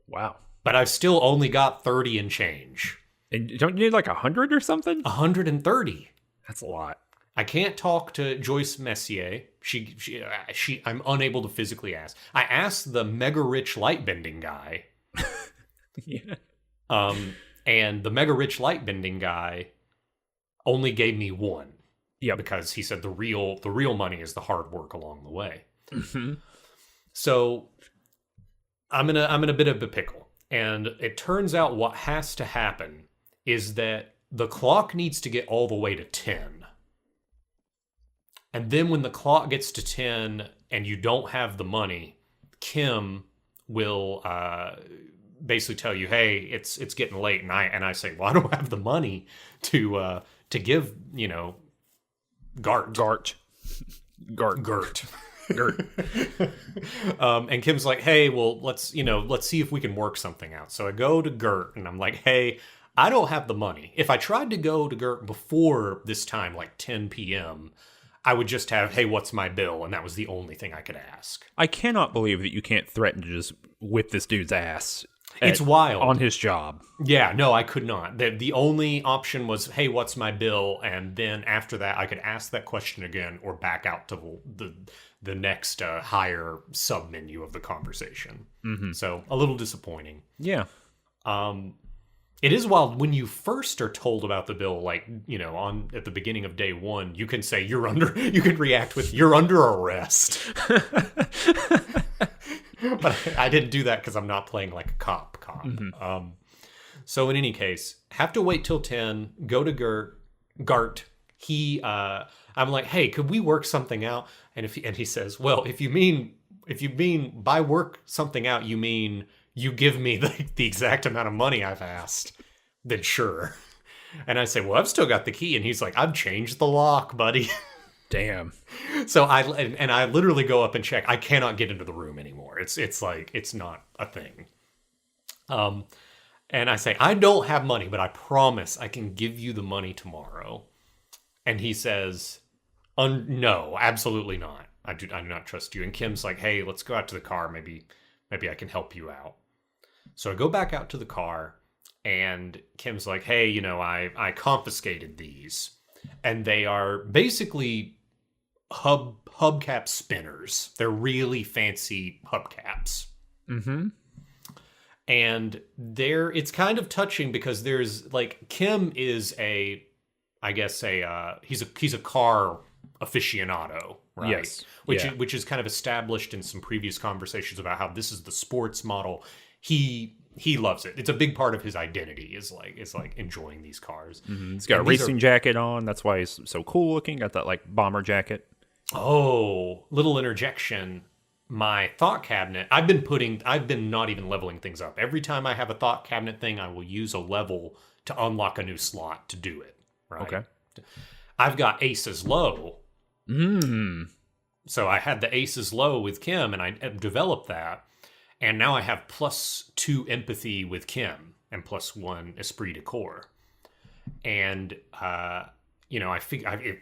Wow. But I've still only got 30 and change. And don't you need like 100 or something? 130. That's a lot. I can't talk to Joyce Messier. I'm unable to physically ask. I asked the mega rich lightbending guy. Yeah. And the mega rich lightbending guy only gave me 1. Yeah. Because he said the real money is the hard work along the way. So I'm in a bit of a pickle. And it turns out what has to happen is that the clock needs to get all the way to 10. And then when the clock gets to 10 and you don't have the money, Kim will basically tell you, hey, it's getting late, and I say, well, I don't have the money to give, Gart. And Kim's like, hey, well, let's see if we can work something out. So I go to Gert and I'm like, hey, I don't have the money. If I tried to go to Gert before this time, like 10 p.m., I would just have, hey, what's my bill? And that was the only thing I could ask. I cannot believe that you can't threaten to just whip this dude's ass. It's wild. On his job. Yeah, no, I could not. The only option was, hey, what's my bill? And then after that, I could ask that question again or back out to the next higher sub-menu of the conversation. Mm-hmm. So a little disappointing. Yeah. It is wild when you first are told about the bill, like, at the beginning of day one, you can say you can react with, you're under arrest. But I didn't do that because I'm not playing like a cop. Mm-hmm. So in any case, have to wait till 10, go to Gart. I'm like, hey, could we work something out? And he says, well, if you mean by work something out, you mean you give me the exact amount of money I've asked, then sure. And I say, well, I've still got the key. And he's like, I've changed the lock, buddy. Damn. So I literally go up and check. I cannot get into the room anymore. It's like, it's not a thing. And I say, I don't have money, but I promise I can give you the money tomorrow. And he says, no, absolutely not. I do not trust you. And Kim's like, hey, let's go out to the car. Maybe I can help you out. So I go back out to the car, and Kim's like, hey, I confiscated these. And they are basically hubcap spinners. They're really fancy hubcaps. Mm-hmm. And it's kind of touching because there's like, Kim is he's a car aficionado, right? Yes. Which is kind of established in some previous conversations about how this is the sports model. He loves it. It's a big part of his identity is like enjoying these cars. Mm-hmm. He's got a racing jacket on. That's why he's so cool looking. Got that like bomber jacket. Oh, little interjection. My thought cabinet, I've been not even leveling things up. Every time I have a thought cabinet thing, I will use a level to unlock a new slot to do it. Right? Okay. I've got aces low. So I had the aces low with Kim, and I developed that. And now I have +2 empathy with Kim and +1 esprit de corps. And, I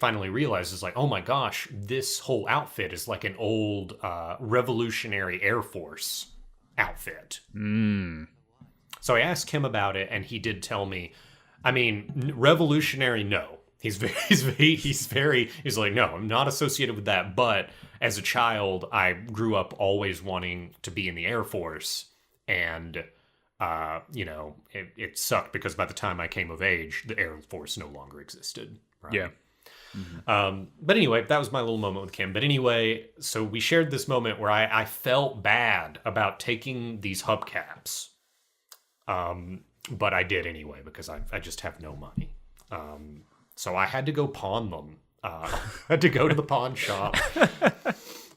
finally realized it's like, oh my gosh, this whole outfit is like an old Revolutionary Air Force outfit. So I asked him about it, and he did tell me, revolutionary, no. He's like, no, I'm not associated with that. But as a child, I grew up always wanting to be in the Air Force. And, it sucked because by the time I came of age, the Air Force no longer existed. Right? Yeah. Mm-hmm. But anyway, that was my little moment with Kim. But anyway, so we shared this moment where I felt bad about taking these hubcaps. But I did anyway because I just have no money. So I had to go pawn them. I had to go to the pawn shop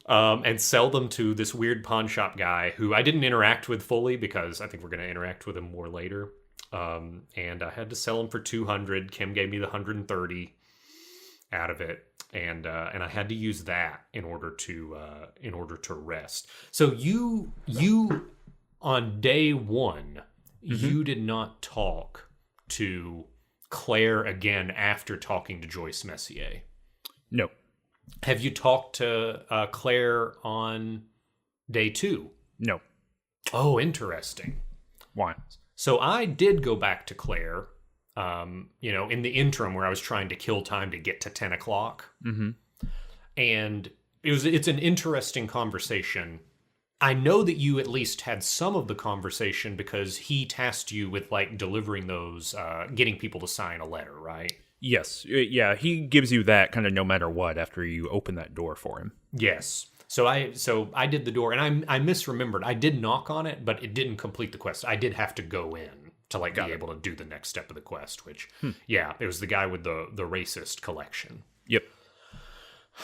and sell them to this weird pawn shop guy who I didn't interact with fully because I think we're going to interact with him more later. And I had to sell them for $200. Kim gave me the $130 out of it, and I had to use that in order to rest. So you on day one, you did not talk to Claire again after talking to Joyce Messier. No. Have you talked to Claire on day 2? No. Oh, interesting. Why? So I did go back to Claire, in the interim where I was trying to kill time to get to 10 o'clock. Mm-hmm. And it's an interesting conversation. I know that you at least had some of the conversation because he tasked you with like delivering those, getting people to sign a letter, right? Yes. Yeah. He gives you that kind of no matter what after you open that door for him. Yes. So I did the door, and I misremembered. I did knock on it, but it didn't complete the quest. I did have to go in to like be able to do the next step of the quest, which, yeah, it was the guy with the racist collection. Yep.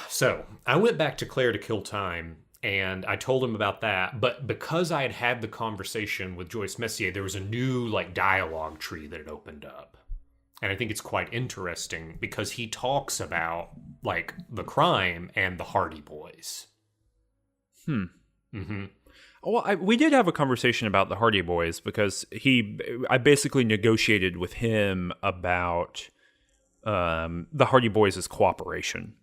So I went back to Claire to kill time, and I told him about that. But because I had the conversation with Joyce Messier, there was a new like dialogue tree that had opened up. And I think it's quite interesting because he talks about like the crime and the Hardy Boys. Well, we did have a conversation about the Hardy Boys because I basically negotiated with him about the Hardy Boys' cooperation.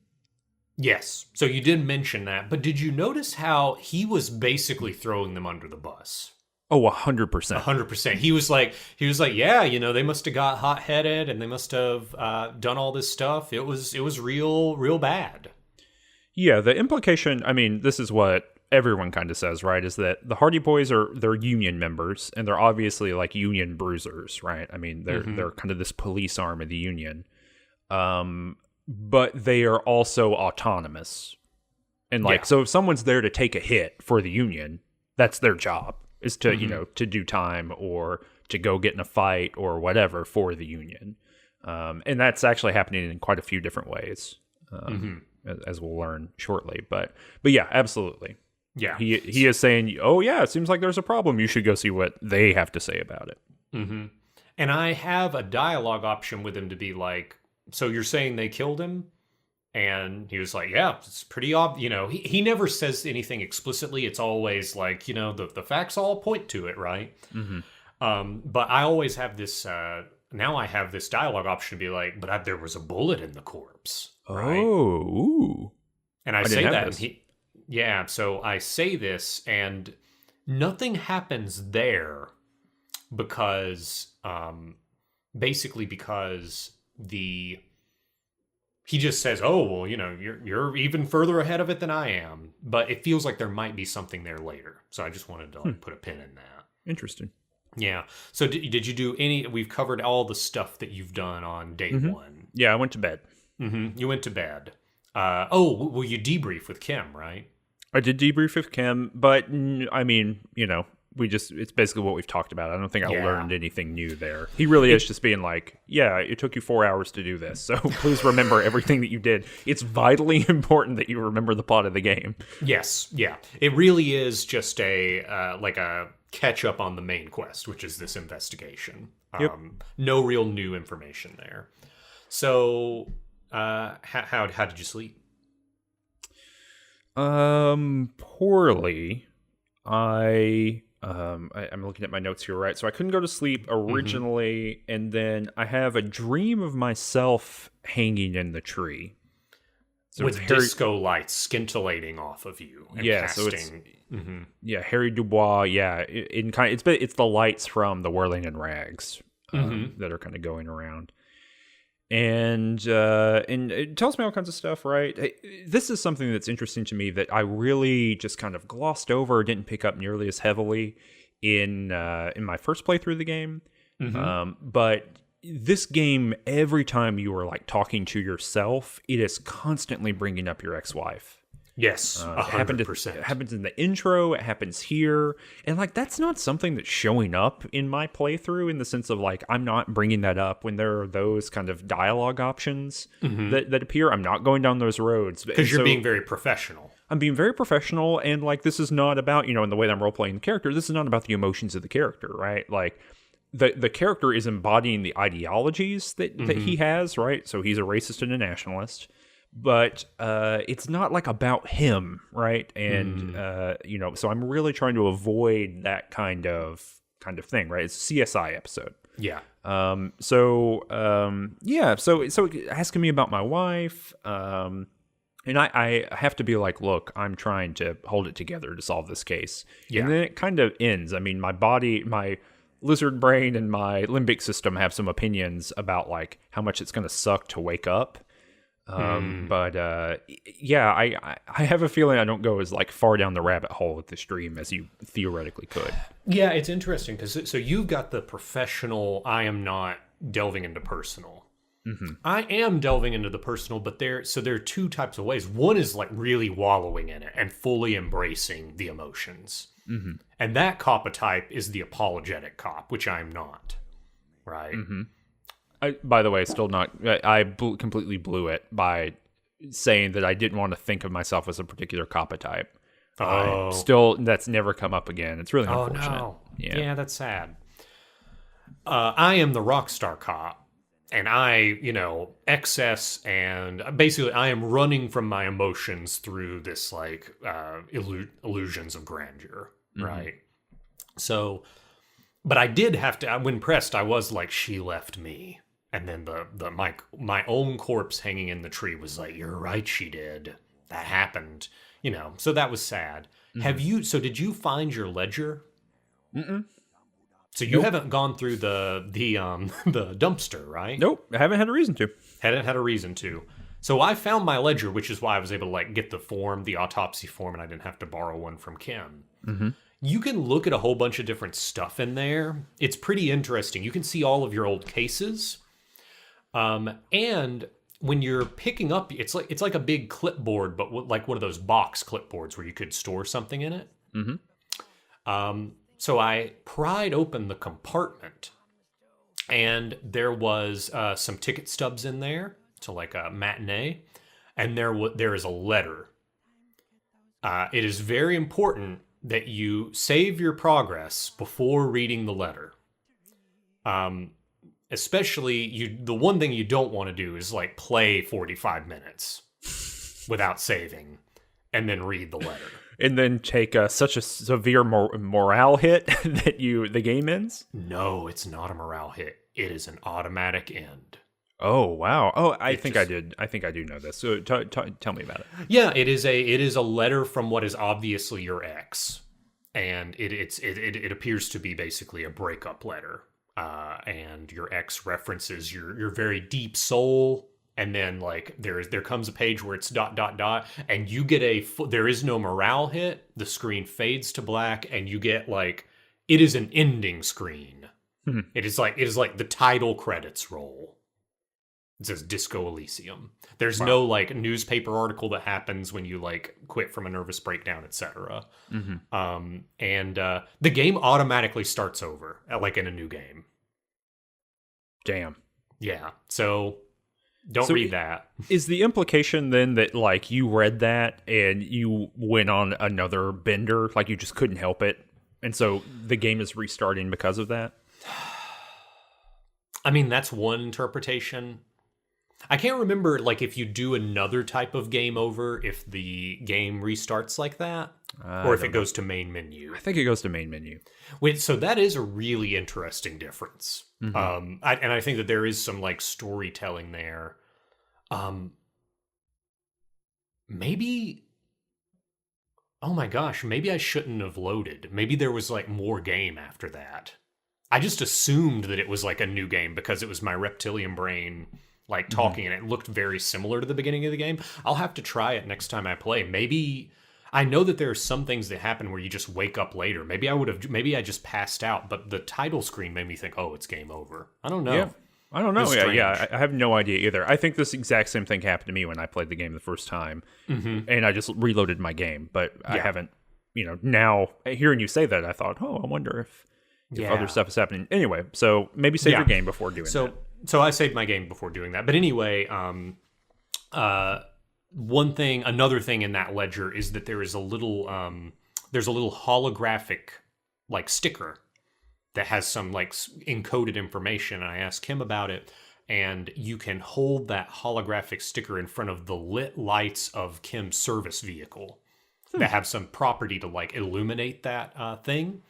Yes. So you did mention that, but did you notice how he was basically throwing them under the bus? Oh, 100%. 100%. He was like, yeah, they must have got hot-headed and they must have done all this stuff. It was real bad. Yeah, the implication, I mean, this is what everyone kind of says, right, is that the Hardy Boys they're union members, and they're obviously like union bruisers, right? I mean, they're kind of this police arm of the union. But they are also autonomous. And like, so if someone's there to take a hit for the union, that's their job, is to, to do time or to go get in a fight or whatever for the union. And that's actually happening in quite a few different ways, as we'll learn shortly. But yeah, absolutely. Yeah. He is saying, oh yeah, it seems like there's a problem. You should go see what they have to say about it. Mm-hmm. And I have a dialogue option with him to be like, so you're saying they killed him? And he was like, yeah, it's pretty obvious. He never says anything explicitly. It's always like, the facts all point to it, right? But I always have this, now I have this dialogue option to be like, but there was a bullet in the corpse. Right? Oh, ooh. And I say that, and so I say this, and nothing happens there because, basically because he just says, oh, well, you're even further ahead of it than I am. But it feels like there might be something there later. So I just wanted to put a pin in that. Interesting. Yeah. So did you do we've covered all the stuff that you've done on day one. Yeah, I went to bed. You went to bed. Well, you debrief with Kim, right? I did debrief with Kim, but I mean, it's basically what we've talked about. I don't think I learned anything new there. He really is just being like, yeah, it took you 4 hours to do this, so please remember everything that you did. It's vitally important that you remember the plot of the game. Yes, yeah. It really is just a catch up on the main quest, which is this investigation. No real new information there. So, how did you sleep? Poorly. I'm looking at my notes here, right? So I couldn't go to sleep originally, and then I have a dream of myself hanging in the tree. So with disco lights scintillating off of you. And casting. So it's Harry Dubois. Yeah, it's the lights from the Whirling in Rags that are kind of going around. And it tells me all kinds of stuff, right? This is something that's interesting to me that I really just kind of glossed over, didn't pick up nearly as heavily in my first playthrough of the game. But this game, every time you are like talking to yourself, it is constantly bringing up your ex-wife. Yes, 100%. It happens in the intro. It happens here, and like that's not something that's showing up in my playthrough in the sense of like I'm not bringing that up when there are those kind of dialogue options that appear. I'm not going down those roads because you're being very professional. I'm being very professional, and like this is not about in the way that I'm role playing the character. This is not about the emotions of the character, right? Like the character is embodying the ideologies that he has, right? So he's a racist and a nationalist. But it's not like about him, right? And so I'm really trying to avoid that kind of thing, right? It's a CSI episode. Yeah. So asking me about my wife, and I have to be like, look, I'm trying to hold it together to solve this case. Yeah. And then it kind of ends. I mean, my body, my lizard brain, and my limbic system have some opinions about like how much it's going to suck to wake up. But I have a feeling I don't go as like far down the rabbit hole with the stream as you theoretically could. Yeah, it's interesting because so you've got the professional. I am not delving into personal. I am delving into the personal, but there are two types of ways. One is like really wallowing in it and fully embracing the emotions, and that cop type is the apologetic cop, which I'm not. Right. By the way, still not. I completely blew it by saying that I didn't want to think of myself as a particular coppa type. Oh. That's never come up again. It's really Oh, unfortunate. no. Yeah. Yeah, that's sad. I am the Rockstar Cop, and I, excess, and basically I am running from my emotions through this, like, illusions of grandeur, right? So, but I did have to, when pressed, I was like, she left me. And then my own corpse hanging in the tree was like, you're right, she did. That happened. So that was sad. So did you find your ledger? Mm-mm. So you haven't gone through the the dumpster, right? Nope, I haven't had a reason to. Hadn't had a reason to. So I found my ledger, which is why I was able to like get the autopsy form, and I didn't have to borrow one from Kim. You can look at a whole bunch of different stuff in there. It's pretty interesting. You can see all of your old cases. And when you're picking up, it's like a big clipboard, but like one of those box clipboards where you could store something in it. So I pried open the compartment, and there was some ticket stubs in there to like a matinee, and there is a letter. It is very important that you save your progress before reading the letter. Especially, the one thing you don't want to do is like play 45 minutes without saving and then read the letter. And then take such a severe morale hit that the game ends? No, it's not a morale hit. It is an automatic end. Oh, wow. Oh, I think I do know this. So tell me about it. Yeah, it is a letter from what is obviously your ex. And it appears to be basically a breakup letter. And your ex references your very deep soul, and then like there comes a page where it's ... and you get there is no morale hit. The screen fades to black, and you get like it is an ending screen. It is like the title credits roll. It says Disco Elysium. There's no like newspaper article that happens when you like quit from a nervous breakdown, etc. And the game automatically starts over, like in a new game. Damn. Yeah. So don't read that. Is the implication then that like you read that and you went on another bender, like you just couldn't help it, and so the game is restarting because of that? I mean, that's one interpretation. I can't remember, like, if you do another type of game over, if the game restarts like that, or if it goes to main menu. I think it goes to main menu. So that is a really interesting difference. And I think that there is some, like, storytelling there. Maybe... Oh my gosh, maybe I shouldn't have loaded. Maybe there was, like, more game after that. I just assumed that it was, like, a new game because it was my reptilian brain... like talking, and it looked very similar to the beginning of the game. I'll have to try it next time I play. Maybe I know that there are some things that happen where you just wake up later. Maybe I just passed out, but the title screen made me think, oh, it's game over. I don't know. Yeah. I don't know. Yeah, I have no idea either. I think this exact same thing happened to me when I played the game the first time, and I just reloaded my game, but I haven't, now hearing you say that, I thought, oh, I wonder if other stuff is happening. Anyway, so maybe save your game before doing that. So I saved my game before doing that. But anyway, another thing in that ledger is that there is there's a little holographic like sticker that has some like encoded information. And I asked him about it, and you can hold that holographic sticker in front of the lit lights of Kim's service vehicle that have some property to like illuminate that thing.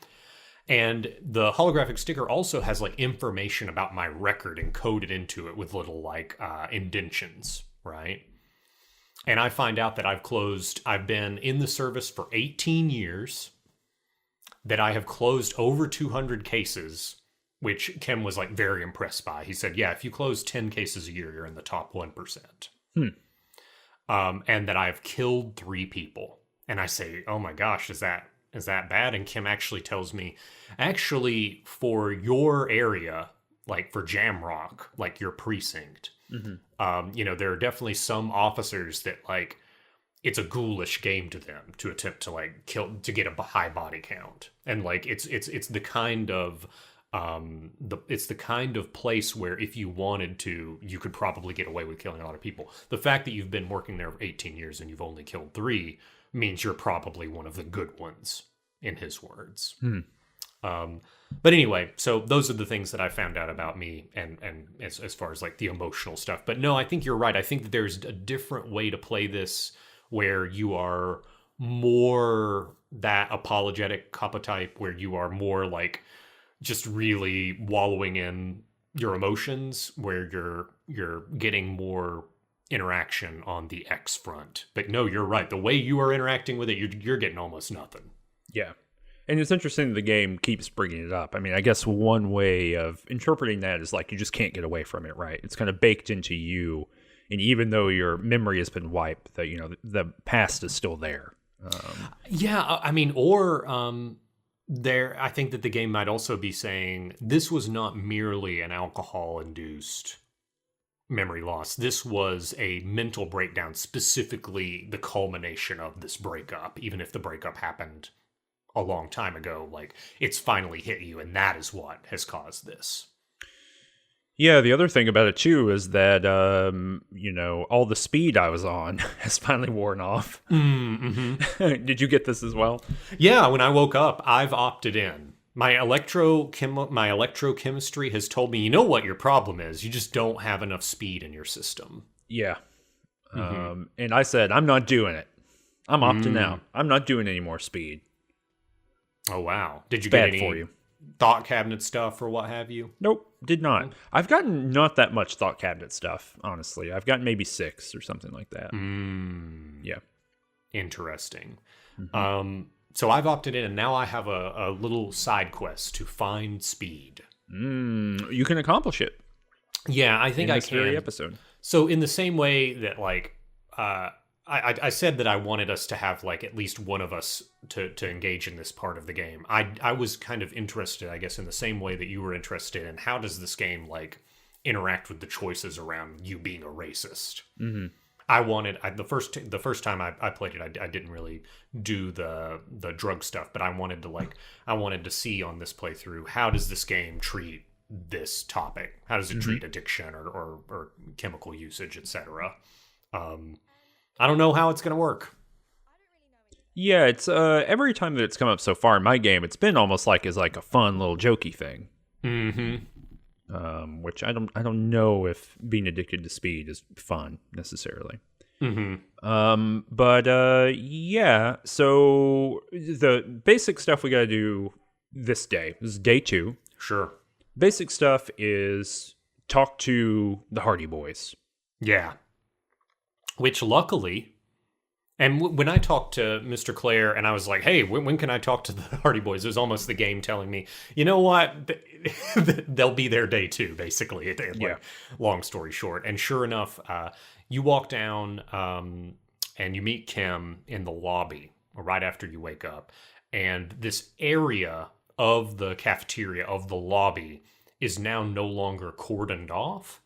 And the holographic sticker also has like information about my record encoded into it with little like indentions, right? And I find out that I've been in the service for 18 years, that I have closed over 200 cases, which Kim was like very impressed by. He said, yeah, if you close 10 cases a year, you're in the top 1%. And that I've killed 3 people. And I say, oh my gosh, is that bad? And Kim actually tells me, actually, for your area, like for Jamrock, like your precinct, there are definitely some officers that like it's a ghoulish game to them to attempt to like kill to get a high body count, and like it's the kind of it's the kind of place where if you wanted to, you could probably get away with killing a lot of people. The fact that you've been working there for 18 years and you've only killed 3 means you're probably one of the good ones, in his words. But anyway, so those are the things that I found out about me, and as far as like the emotional stuff. But no, I think you're right. I think that there's a different way to play this where you are more that apologetic kappa type, where you are more like just really wallowing in your emotions, where you're getting more interaction on the X front. But no, you're right. The way you are interacting with it, you're getting almost nothing. Yeah. And it's interesting that the game keeps bringing it up. I mean, I guess one way of interpreting that is like you just can't get away from it, right? It's kind of baked into you. And even though your memory has been wiped, that, you know, the past is still there. Yeah, I mean, or I think that the game might also be saying this was not merely an alcohol-induced memory loss. This was a mental breakdown, specifically the culmination of this breakup, even if the breakup happened a long time ago. Like, it's finally hit you, and that is what has caused this. Yeah, the other thing about it, too, is that, you know, all the speed I was on has finally worn off. Mm-hmm. Did you get this as well? Yeah, when I woke up, I've opted in. My electrochemistry has told me, you know what your problem is? You just don't have enough speed in your system. Yeah. And I said, I'm not doing it. I'm opting out. I'm not doing any more speed. Oh, wow. Did you Bad get any for you. thought cabinet stuff or what have you? Nope, did not. I've gotten not that much thought cabinet stuff, honestly. I've gotten maybe 6 or something like that. Yeah. Interesting. So I've opted in, and now I have a little side quest to find speed. You can accomplish it. Yeah, I think in I this can. very episode. So in the same way that, like, I said that I wanted us to have, like, at least one of us to engage in this part of the game. I was kind of interested, I guess, in the same way that you were interested in how does this game, like, interact with the choices around you being a racist. I wanted the first time I played it, I didn't really do the drug stuff, but I wanted to see on this playthrough, how does this game treat this topic? How does it treat addiction or chemical usage, etc.? I don't know how it's going to work. Yeah, it's every time that it's come up so far in my game, it's been almost like as like a fun little jokey thing. Which I don't know if being addicted to speed is fun necessarily. But yeah, so the basic stuff we got to do this day. This is day 2. Sure. Basic stuff is talk to the Hardy Boys. Yeah. Which luckily, and when I talked to Mr. Clare and I was like, hey, when can I talk to the Hardy Boys? It was almost the game telling me, you know what? They'll be there day 2, basically. Yeah. Long story short. And sure enough, you walk down and you meet Kim in the lobby right after you wake up. And this area of the cafeteria, of the lobby, is now no longer cordoned off.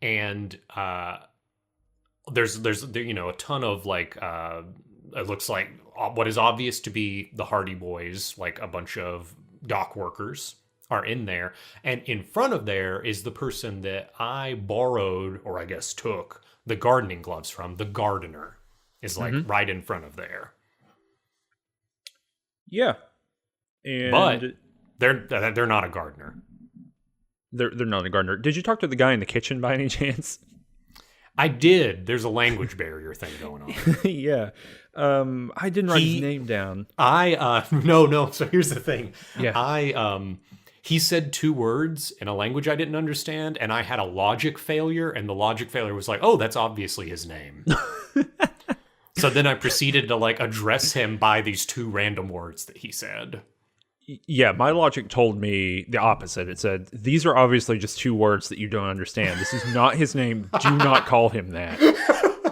And there's you know, a ton of, like, it looks like what is obvious to be the Hardy Boys, like a bunch of dock workers are in there, and in front of there is the person that I borrowed, or I guess took, the gardening gloves from. The gardener is like right in front of there. Yeah, and but they're not a gardener. They're not a gardener. Did you talk to the guy in the kitchen by any chance? I did. There's a language barrier thing going on. Yeah. I didn't write his name down. No. So here's the thing. Yeah. He said 2 words in a language I didn't understand, and I had a logic failure, and the logic failure was like, oh, that's obviously his name. So then I proceeded to, like, address him by these 2 random words that he said. Yeah, my logic told me the opposite. It said, these are obviously just 2 words that you don't understand. This is not his name. Do not call him that.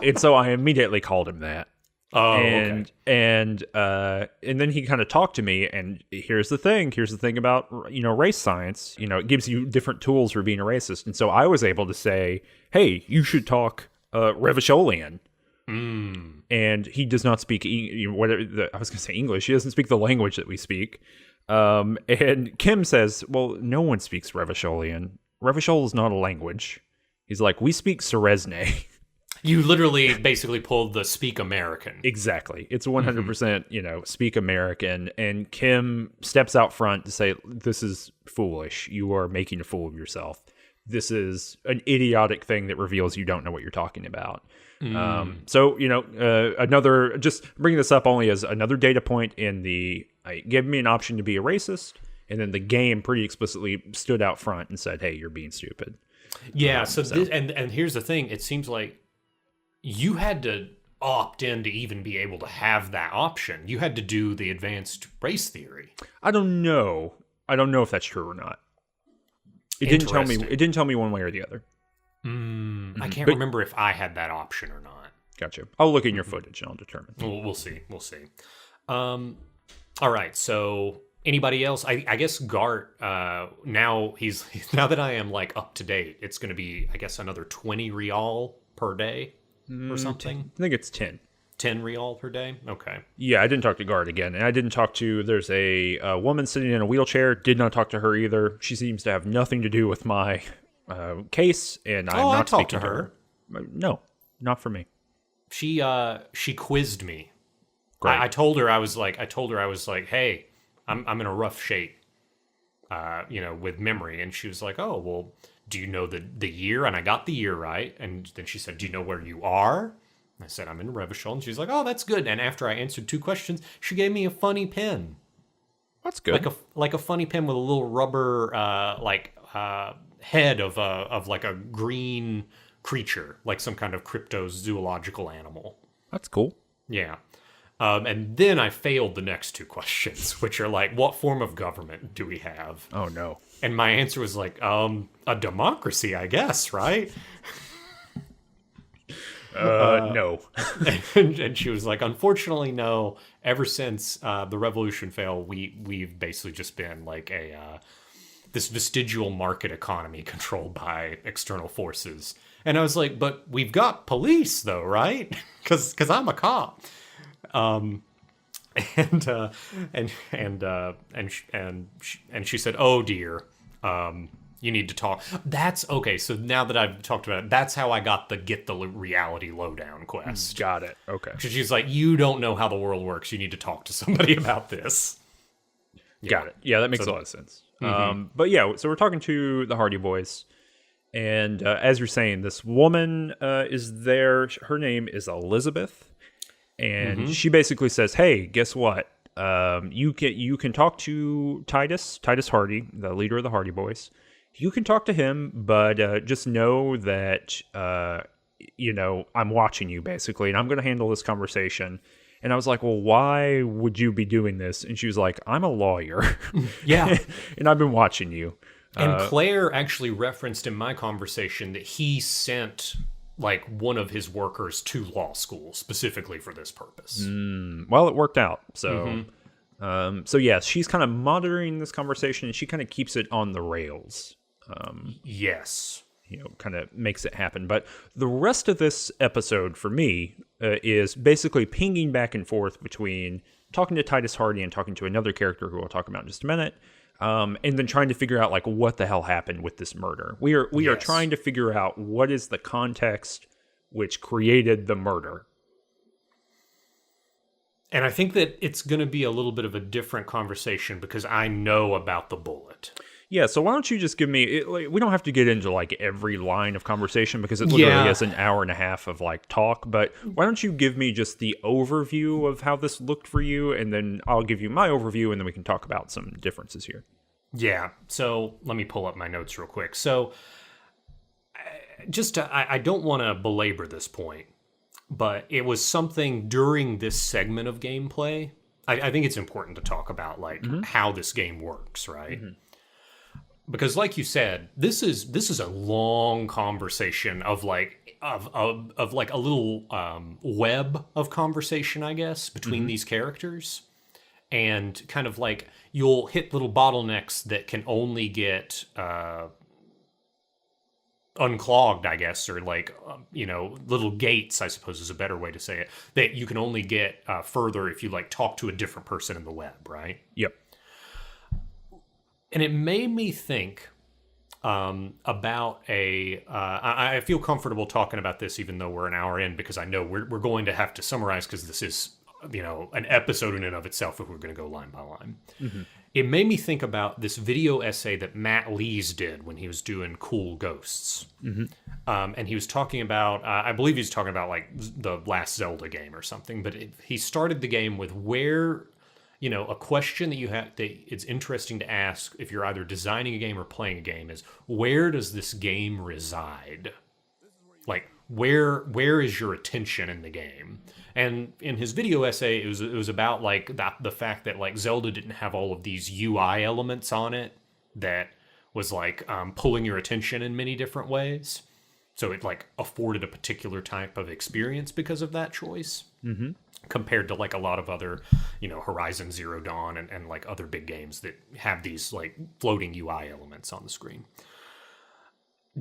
And so I immediately called him that. Oh, and then he kind of talked to me, and here's the thing about, you know, race science. You know, it gives you different tools for being a racist. And so I was able to say, hey, you should talk Revacholian. And he does not speak I was going to say English. He doesn't speak the language that we speak. And Kim says, well, no one speaks Revacholian. Revachol is not a language. He's like, we speak Serezne. You literally basically pulled the speak American. Exactly. It's 100%, speak American. And Kim steps out front to say, this is foolish. You are making a fool of yourself. This is an idiotic thing that reveals you don't know what you're talking about. So, just bringing this up only as another data point in give me an option to be a racist. And then the game pretty explicitly stood out front and said, hey, you're being stupid. Yeah. And here's the thing. It seems like you had to opt in to even be able to have that option. You had to do the advanced race theory. I don't know. I don't know if that's true or not. It didn't tell me. It didn't tell me one way or the other. I can't remember if I had that option or not. Gotcha. I'll look in your footage and I'll determine. We'll see. All right. So anybody else? I guess Gart. Now that I am like up to date, it's going to be, I guess, another 20 real per day or something. I think it's 10. 10 real per day? Okay. Yeah, I didn't talk to Guard again. And I didn't talk to, there's a woman sitting in a wheelchair. Did not talk to her either. She seems to have nothing to do with my case. And I'm not speaking to her. No, not for me. She quizzed me. Great. I told her I was like, hey, I'm in a rough shape, with memory. And she was like, oh, well, do you know the year? And I got the year right. And then she said, do you know where you are? I said, I'm in Revachol. And she's like, oh, that's good. And after I answered 2 questions, she gave me a funny pen. That's good. Like a funny pen with a little rubber, head of like a green creature, like some kind of cryptozoological animal. That's cool. Yeah. And then I failed the next 2 questions, which are like, what form of government do we have? Oh, no. And my answer was like, a democracy, I guess, right? No. and she was like, unfortunately, no. Ever since the revolution failed, we've basically just been like this vestigial market economy controlled by external forces. And I was like, but we've got police, though, right? Because I'm a cop. And she said, oh dear, you need to talk. That's okay. So now that I've talked about it, that's how I got the get the reality lowdown quest. Got it. Okay. Because she's like, you don't know how the world works. You need to talk to somebody about this. Yeah. Got it. Yeah, that makes a lot of sense. But yeah, so we're talking to the Hardy Boys. And as you're saying, this woman is there. Her name is Elizabeth. And she basically says, hey, guess what? You can talk to Titus Hardy, the leader of the Hardy Boys. You can talk to him, but just know that, I'm watching you, basically, and I'm going to handle this conversation. And I was like, well, why would you be doing this? And she was like, I'm a lawyer. Yeah. And I've been watching you. And Claire actually referenced in my conversation that he sent like one of his workers to law school specifically for this purpose. Well, it worked out. So, yeah, she's kind of monitoring this conversation and she kind of keeps it on the rails. Yes. Kind of makes it happen. But the rest of this episode for me is basically pinging back and forth between talking to Titus Hardy and talking to another character who I'll talk about in just a minute. And then trying to figure out like what the hell happened with this murder. We are trying to figure out what is the context which created the murder. And I think that it's going to be a little bit of a different conversation because I know about the bullet. Yeah, so why don't you just give me... we don't have to get into, like, every line of conversation because it literally is an hour and a half of, like, talk. But why don't you give me just the overview of how this looked for you, and then I'll give you my overview, and then we can talk about some differences here. Yeah, so let me pull up my notes real quick. So, I don't want to belabor this point, but it was something during this segment of gameplay. I think it's important to talk about, like, how this game works, right? Because, like you said, this is a long conversation of like of like a little web of conversation, I guess, between these characters, and kind of like you'll hit little bottlenecks that can only get unclogged, I guess, or like little gates, I suppose is a better way to say it, that you can only get further if you like talk to a different person in the web, right? Yep. And it made me think about I feel comfortable talking about this even though we're an hour in, because I know we're going to have to summarize, because this is, an episode in and of itself if we're going to go line by line. Mm-hmm. It made me think about this video essay that Matt Lees did when he was doing Cool Ghosts. Mm-hmm. And he was talking about, I believe he was talking about like the last Zelda game or something, but he started the game with where, a question that you have that it's interesting to ask if you're either designing a game or playing a game is, where does this game reside? Like, where is your attention in the game? And in his video essay, it was about like the fact that like Zelda didn't have all of these UI elements on it that was like pulling your attention in many different ways. So it like afforded a particular type of experience because of that choice, compared to like a lot of other, Horizon Zero Dawn and like other big games that have these like floating UI elements on the screen.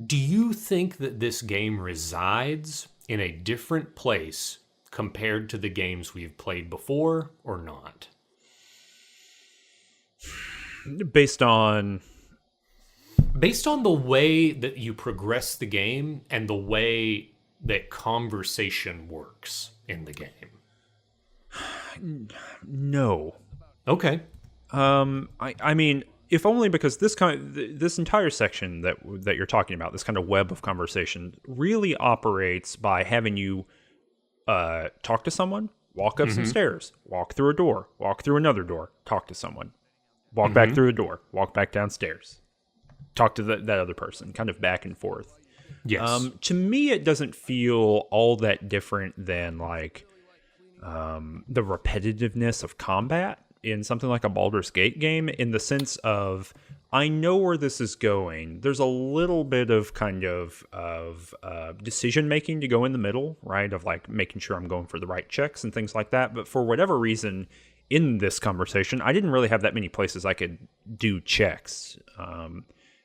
Do you think that this game resides in a different place compared to the games we've played before, or not? Based on the way that you progress the game and the way that conversation works in the game. No. Okay. I mean, if only because this entire section that you're talking about, this kind of web of conversation, really operates by having you talk to someone, walk up some stairs, walk through a door, walk through another door, talk to someone, walk back through a door, walk back downstairs, talk to that other person, kind of back and forth. Yes. To me, it doesn't feel all that different than like the repetitiveness of combat in something like a Baldur's Gate game, in the sense of, I know where this is going. There's a little bit of kind of decision making to go in the middle, right? Of like making sure I'm going for the right checks and things like that. But for whatever reason, in this conversation, I didn't really have that many places I could do checks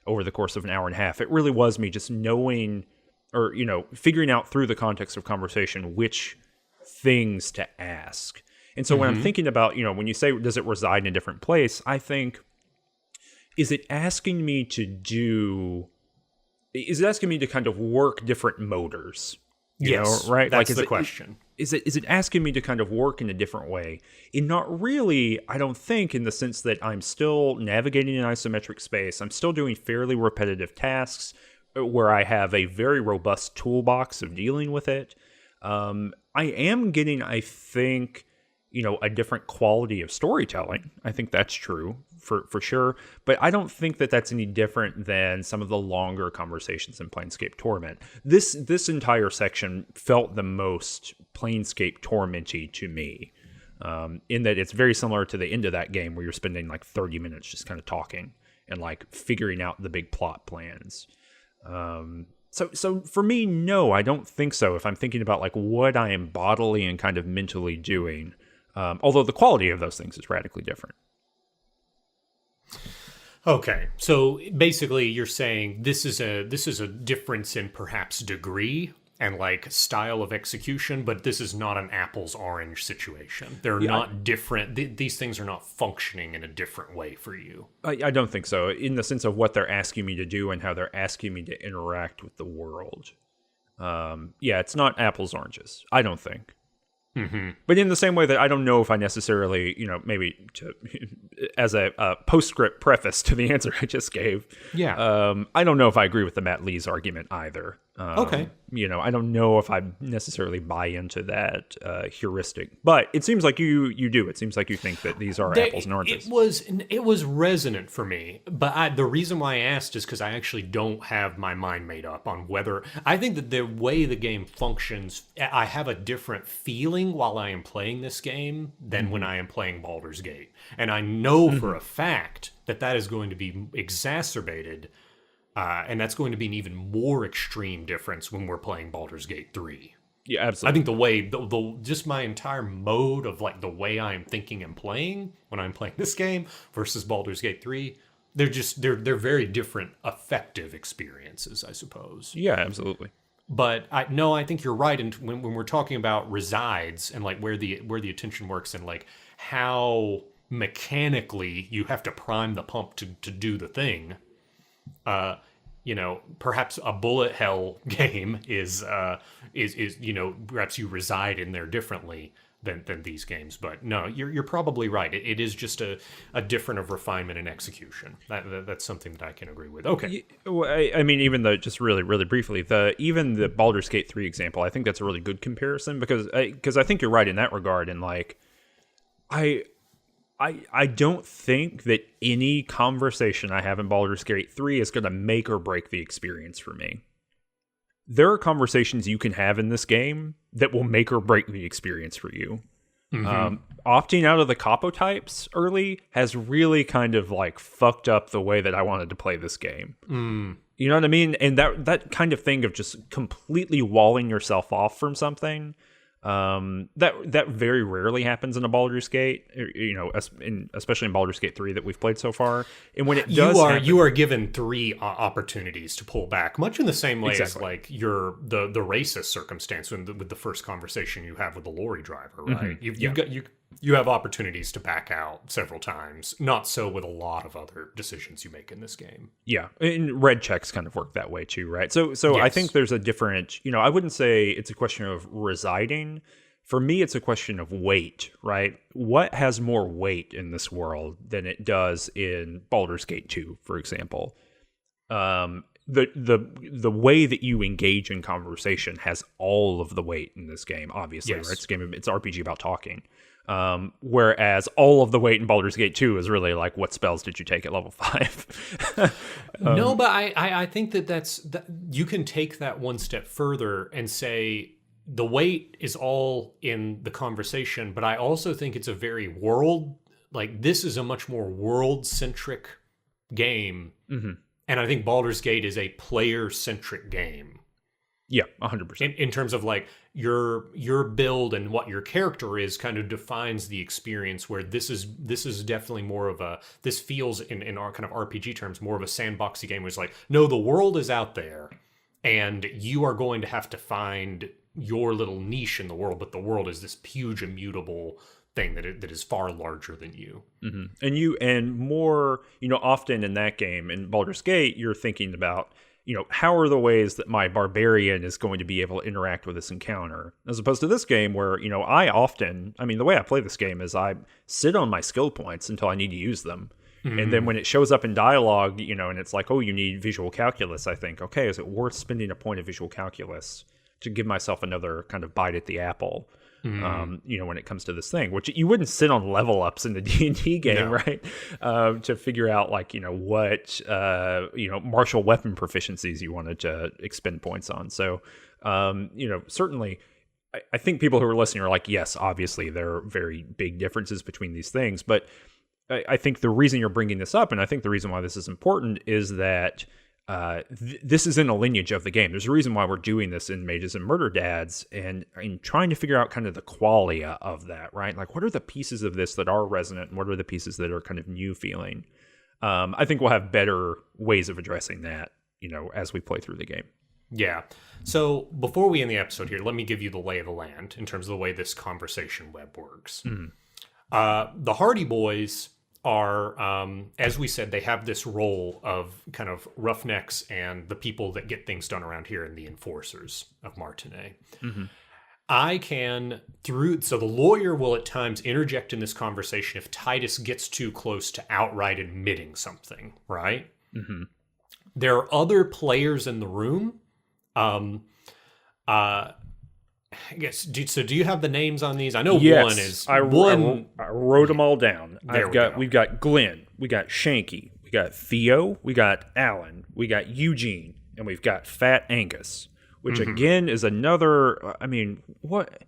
over the course of an hour and a half. It really was me just knowing, or figuring out through the context of conversation which things to ask. And so when I'm thinking about, when you say, does it reside in a different place? I think, is it asking me to kind of work different motors? Yes, right? That's like, the question. Is it asking me to kind of work in a different way? And not really, I don't think, in the sense that I'm still navigating an isometric space. I'm still doing fairly repetitive tasks where I have a very robust toolbox of dealing with it. I am getting, I think, a different quality of storytelling. I think that's true for sure. But I don't think that that's any different than some of the longer conversations in Planescape Torment. This entire section felt the most Planescape Torment-y to me, in that it's very similar to the end of that game where you're spending like 30 minutes just kind of talking and like figuring out the big plot plans. So for me, no, I don't think so. If I'm thinking about like what I am bodily and kind of mentally doing, although the quality of those things is radically different. Okay, so basically you're saying this is a difference in perhaps degree and like style of execution, but this is not an apples orange situation. They're not different. These things are not functioning in a different way for you. I don't think so, in the sense of what they're asking me to do and how they're asking me to interact with the world. It's not apples oranges, I don't think. But in the same way that I don't know if I necessarily, maybe as a postscript preface to the answer I just gave, I don't know if I agree with the Matt Lees argument either. Okay. I don't know if I necessarily buy into that heuristic, but it seems like you do. It seems like you think that these are apples and oranges. It was resonant for me, but the reason why I asked is because I actually don't have my mind made up on whether I think that the way the game functions, I have a different feeling while I am playing this game than when I am playing Baldur's Gate, and I know for a fact that is going to be exacerbated. And that's going to be an even more extreme difference when we're playing Baldur's Gate 3. Yeah, absolutely. I think the way, just my entire mode of like the way I'm thinking and playing when I'm playing this game versus Baldur's Gate 3, they're very different affective experiences, I suppose. Yeah, absolutely. But I think you're right. And when we're talking about resides and like where the attention works and like how mechanically you have to prime the pump to do the thing, perhaps a bullet hell game is perhaps you reside in there differently than these games. But no, you're probably right. It is just a different of refinement and execution. That's something that I can agree with. Okay. I mean, even though, just really, really briefly, even the Baldur's Gate 3 example, I think that's a really good comparison because I think you're right in that regard. And like, I don't think that any conversation I have in Baldur's Gate 3 is going to make or break the experience for me. There are conversations you can have in this game that will make or break the experience for you. Mm-hmm. Opting out of the capo types early has really kind of like fucked up the way that I wanted to play this game. You know what I mean? And that kind of thing of just completely walling yourself off from something, that very rarely happens in a Baldur's Gate, especially in Baldur's Gate 3 that we've played so far. And when it does you are given 3 opportunities to pull back, much in the same way as like the racist circumstance with the first conversation you have with the lorry driver, right? Mm-hmm. You have opportunities to back out several times. Not so with a lot of other decisions you make in this game. Yeah, and red checks kind of work that way too, right? So yes. I think there's a different, I wouldn't say it's a question of residing. For me, it's a question of weight, right? What has more weight in this world than it does in Baldur's Gate 2, for example? The way that you engage in conversation has all of the weight in this game, obviously, yes. Right? It's RPG about talking. Whereas all of the weight in Baldur's Gate 2 is really like, what spells did you take at level 5? No, but I think that you can take that one step further and say the weight is all in the conversation, but I also think it's a very this is a much more world-centric game. Mm-hmm. And I think Baldur's Gate is a player-centric game. Yeah, 100%. In terms of like your build and what your character is kind of defines the experience, where this is definitely more of this feels in our kind of RPG terms more of a sandboxy game where it's like, no, the world is out there and you are going to have to find your little niche in the world, but the world is this huge immutable thing that is far larger than you. Mm-hmm. And more, often in that game, in Baldur's Gate, you're thinking about, how are the ways that my barbarian is going to be able to interact with this encounter? As opposed to this game where, the way I play this game is I sit on my skill points until I need to use them. Mm-hmm. And then when it shows up in dialogue, and it's like, oh, you need visual calculus, I think, okay, is it worth spending a point of visual calculus to give myself another kind of bite at the apple? Mm-hmm. When it comes to this thing, which you wouldn't sit on level ups in the D&D game, no. Right? To figure out what martial weapon proficiencies you wanted to expend points on. So, certainly I think people who are listening are like, yes, obviously there are very big differences between these things, but I think the reason you're bringing this up, and I think the reason why this is important, is that this is in a lineage of the game. There's a reason why we're doing this in Mages and Murderdads, and trying to figure out kind of the qualia of that, right? Like, what are the pieces of this that are resonant, and what are the pieces that are kind of new feeling? I think we'll have better ways of addressing that, as we play through the game. Yeah. So before we end the episode here, let me give you the lay of the land in terms of the way this conversation web works. Mm-hmm. The Hardy Boys are, as we said, they have this role of kind of roughnecks and the people that get things done around here and the enforcers of Martinet. Mm-hmm. So the lawyer will at times interject in this conversation if Titus gets too close to outright admitting something, right? Mm-hmm. There are other players in the room. I guess. Do you have the names on these? I know yes, one is. I wrote them all down. We've got Glenn, we got Shanky, we got Theo, we got Alan, we got Eugene, and we've got Fat Angus, which again is another. What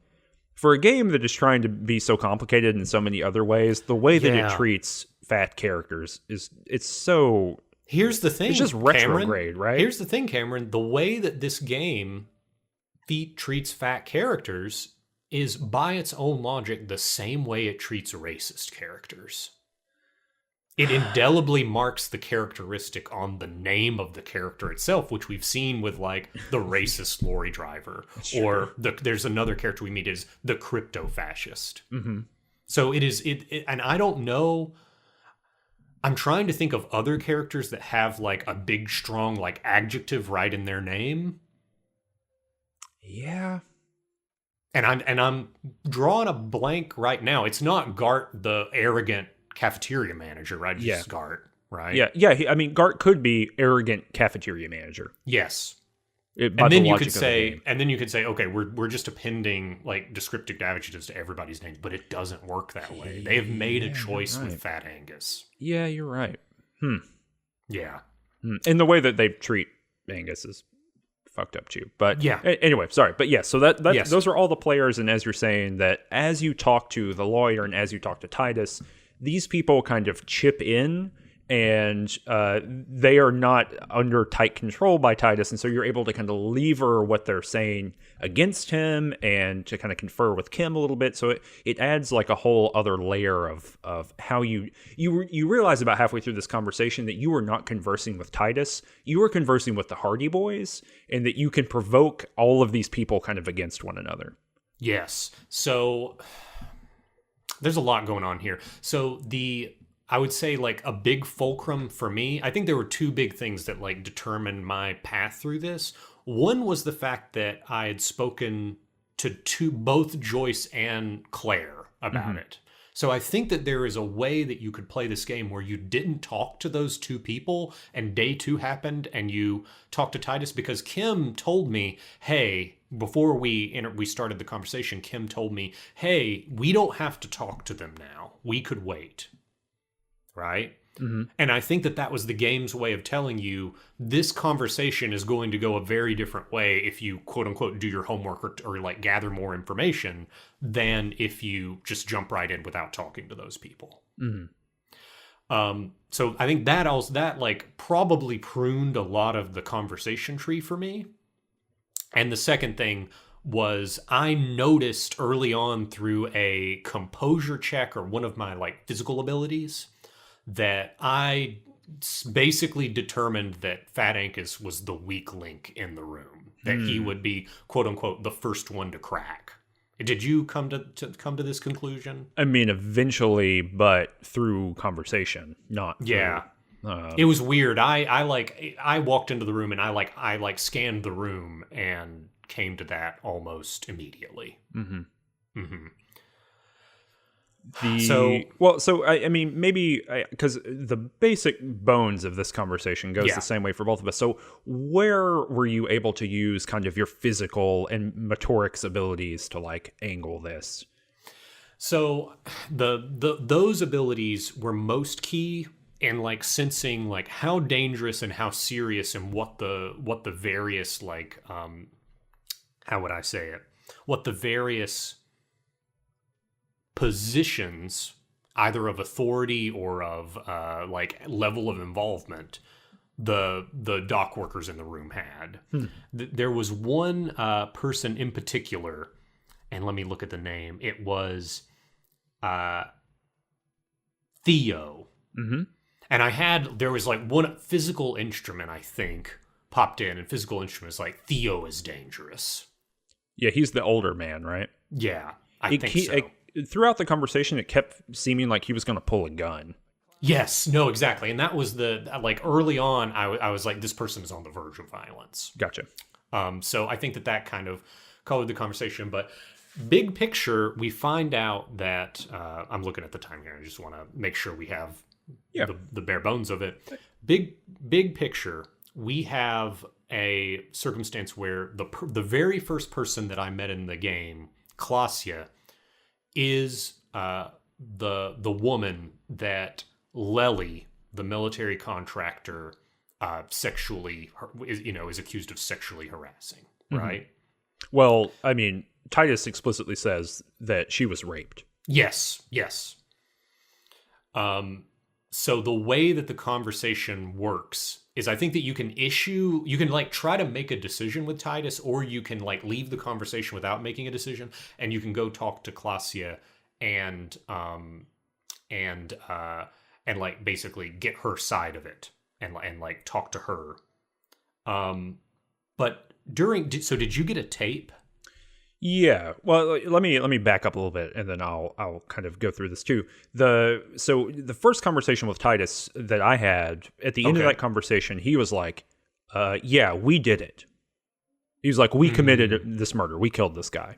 for a game that is trying to be so complicated in so many other ways? The way that it treats fat characters it's so. Here's the thing. It's just retrograde, Cameron, right? Here's the thing, Cameron. The way that this game treats fat characters is by its own logic the same way it treats racist characters. It indelibly marks the characteristic on the name of the character itself, which we've seen with like the racist lorry driver, or there's another character we meet is the crypto fascist. Mm-hmm. So it is and I don't know. I'm trying to think of other characters that have like a big, strong like adjective right in their name. Yeah. And I'm drawing a blank right now. It's not Gart, the arrogant cafeteria manager, right? It's just Gart, right? Yeah. I mean, Gart could be arrogant cafeteria manager. Yes. And then you could say, okay, we're just appending like descriptive adjectives to everybody's names, but it doesn't work that way. They have made a choice with Fat Angus. Yeah, you're right. Yeah. And the way that they treat Angus is fucked up too. But yeah. Anyway, sorry. But yes, so that yes. Those are all the players. And as you're saying, that as you talk to the lawyer and as you talk to Titus, these people kind of chip in, and they are not under tight control by Titus, and so you're able to kind of lever what they're saying against him and to kind of confer with Kim a little bit. So it adds like a whole other layer of how you realize about halfway through this conversation that you were not conversing with Titus, you were conversing with the Hardy Boys, and that you can provoke all of these people kind of against one another. Yes. So there's a lot going on here. So I would say like a big fulcrum for me, I think there were two big things that like determined my path through this. One was the fact that I had spoken to both Joyce and Claire about it. So I think that there is a way that you could play this game where you didn't talk to those two people and day two happened and you talked to Titus, because Kim told me, hey, before we started the conversation, Kim told me, hey, we don't have to talk to them now. We could wait. Right? Mm-hmm. And I think that was the game's way of telling you this conversation is going to go a very different way if you quote unquote do your homework or like gather more information than if you just jump right in without talking to those people. Mm-hmm. So I think that like probably pruned a lot of the conversation tree for me. And the second thing was I noticed early on through a composure check or one of my like physical abilities that I basically determined that Fat Angus was the weak link in the room, that he would be, quote unquote, the first one to crack. Did you come to this conclusion? I mean, eventually, but through conversation, not through, yeah. It was weird. I walked into the room and I scanned the room and came to that almost immediately. Mm-hmm. Mm-hmm. I mean, maybe because the basic bones of this conversation goes the same way for both of us. So where were you able to use kind of your physical and motorics abilities to like angle this? So those abilities were most key in like sensing like how dangerous and how serious and what the various like how would I say it? What the various positions, either of authority or of like level of involvement, the dock workers in the room had. There was one person in particular, and let me look at the name. It was Theo. Mm-hmm. And there was like one physical instrument, I think, popped in, and physical instrument is like, Theo is dangerous. Yeah, he's the older man, right? Yeah, I think so. Throughout the conversation, it kept seeming like he was going to pull a gun. Yes, no, exactly. And that was like early on, I was like, this person is on the verge of violence. Gotcha. So I think that kind of colored the conversation. But big picture, we find out that, I'm looking at the time here. I just want to make sure we have the bare bones of it. Big picture, we have a circumstance where the very first person that I met in the game, Klaasje, is the woman that Lely, the military contractor, sexually is accused of sexually harassing, right? Well, I mean, Titus explicitly says that she was raped. Yes. So the way that the conversation works is I think that you can like try to make a decision with Titus, or you can like leave the conversation without making a decision, and you can go talk to Klaasje and like basically get her side of it and like talk to her. But did you get a tape? Yeah. Well, let me back up a little bit, and then I'll kind of go through this too. So the first conversation with Titus that I had at the end of that conversation, he was like, "Yeah, we did it." He was like, "We committed this murder. We killed this guy."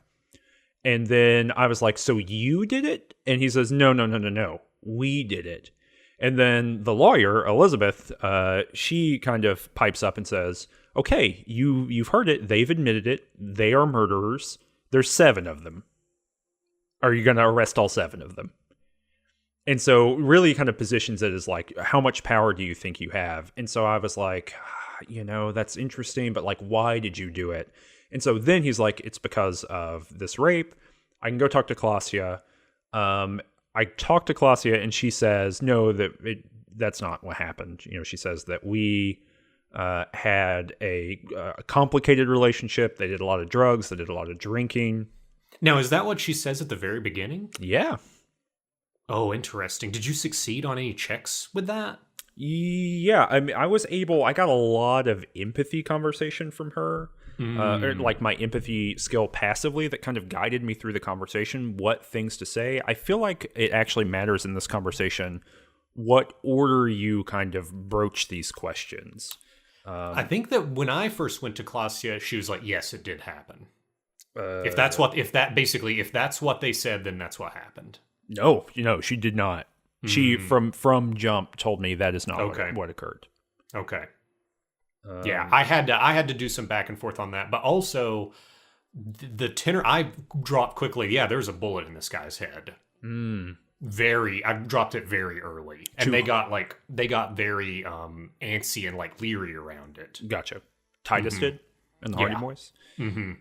And then I was like, "So you did it?" And he says, "No, no, no, no, no. We did it." And then the lawyer, Elizabeth, she kind of pipes up and says, "Okay, you've heard it. They've admitted it. They are murderers. There's 7 of them. Are you going to arrest all 7 of them?" And so really kind of positions it as like, how much power do you think you have? And so I was like, that's interesting, but like, why did you do it? And so then he's like, it's because of this rape. I can go talk to Clausia. I talked to Clausia and she says, no, that's not what happened. She says that we had a complicated relationship. They did a lot of drugs. They did a lot of drinking. Now, is that what she says at the very beginning? Yeah. Oh, interesting. Did you succeed on any checks with that? Yeah. I mean, I got a lot of empathy conversation from her. Or like my empathy skill passively that kind of guided me through the conversation, what things to say. I feel like it actually matters in this conversation what order you kind of broach these questions. I think that when I first went to Clausia, she was like, yes, it did happen. If that's what they said, then that's what happened. No, she did not. She from jump told me that is not what occurred. Okay. Yeah, I had to do some back and forth on that, but also the tenor I dropped quickly. Yeah, there's a bullet in this guy's head. I dropped it very early, and they got very antsy and like leery around it. Gotcha. Titus did and the Hardy Boys. And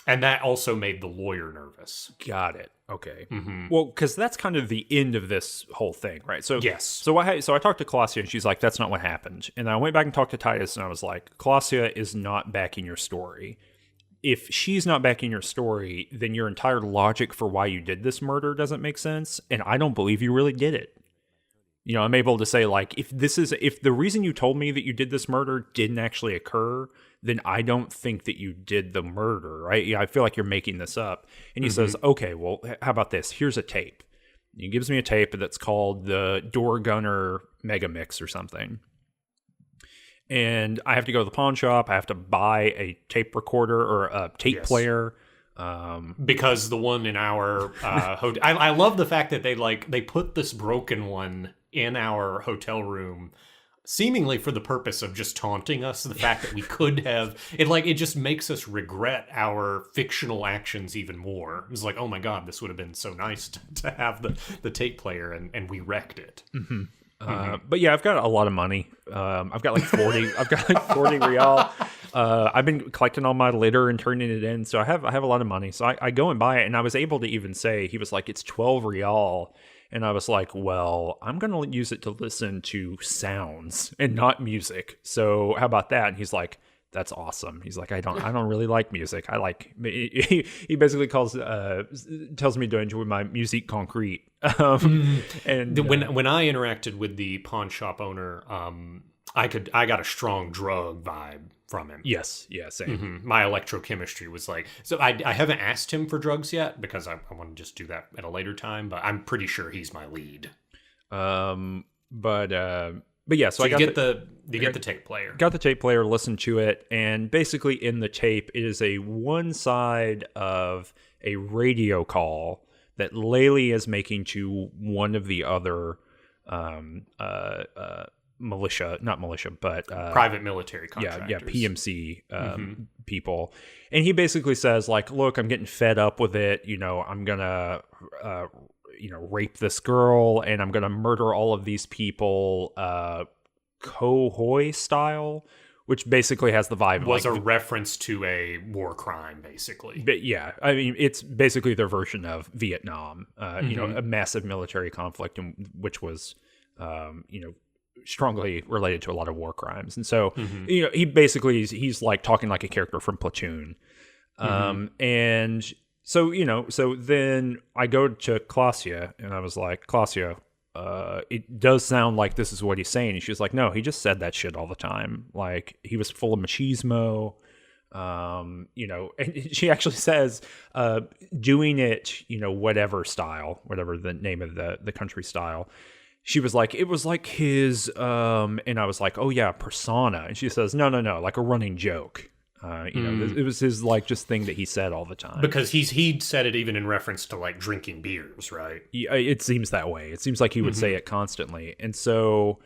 that also made the lawyer nervous. Got it. Okay. Well, because that's kind of the end of this whole thing, right? So yes. So I talked to Clausia, and she's like, "That's not what happened." And I went back and talked to Titus, and I was like, "Clausia is not backing your story. If she's not backing your story, then your entire logic for why you did this murder doesn't make sense, and I don't believe you really did it." I'm able to say, like, if the reason you told me that you did this murder didn't actually occur, then I don't think that you did the murder, right? I feel like you're making this up. And he says, okay, well, how about this? Here's a tape. He gives me a tape that's called the Door Gunner Mega Mix or something. And I have to go to the pawn shop. I have to buy a tape recorder or a tape player. Because the one in our hotel, I love the fact that they put this broken one in our hotel room, seemingly for the purpose of just taunting us. The fact that we could have it just makes us regret our fictional actions even more. It's like, oh my god, this would have been so nice to have the tape player, and we wrecked it. But yeah, I've got a lot of money. I've got like 40. I've got like 40 real. I've been collecting all my litter and turning it in, so I have a lot of money. So I go and buy it, and I was able to even say, he was like, it's 12 real. And I was like, well, I'm going to use it to listen to sounds and not music. So how about that? And he's like, that's awesome. He's like, I don't really like music. I like, he basically tells me to enjoy my musique concrete. And when I interacted with the pawn shop owner, I got a strong drug vibe from him. Yes. Yeah. Same. My electrochemistry was like, so I haven't asked him for drugs yet because I want to just do that at a later time, but I'm pretty sure he's my lead. But yeah, so I got the tape player. Got the tape player, listened to it, and basically in the tape, it is a one side of a radio call that Laylee is making to one of the other private military contractors. Yeah, PMC people. And he basically says, like, look, I'm getting fed up with it. I'm gonna rape this girl, and I'm gonna murder all of these people Kohoi style, which basically has the vibe was like a reference to a war crime, basically. But yeah, I mean, it's basically their version of Vietnam, a massive military conflict, which was strongly related to a lot of war crimes. And so he basically he's like talking like a character from Platoon. And so then I go to Clausia, and I was like, Clausia, it does sound like this is what he's saying. And she was like, no, he just said that shit all the time. Like, he was full of machismo. And she actually says, doing it, whatever style, whatever the name of the country style. She was like, it was like his, and I was like, oh yeah, persona. And she says, no, like a running joke. It was his like just thing that he said all the time. Because he said it even in reference to like drinking beers, right? Yeah, it seems that way. It seems like he would say it constantly. And so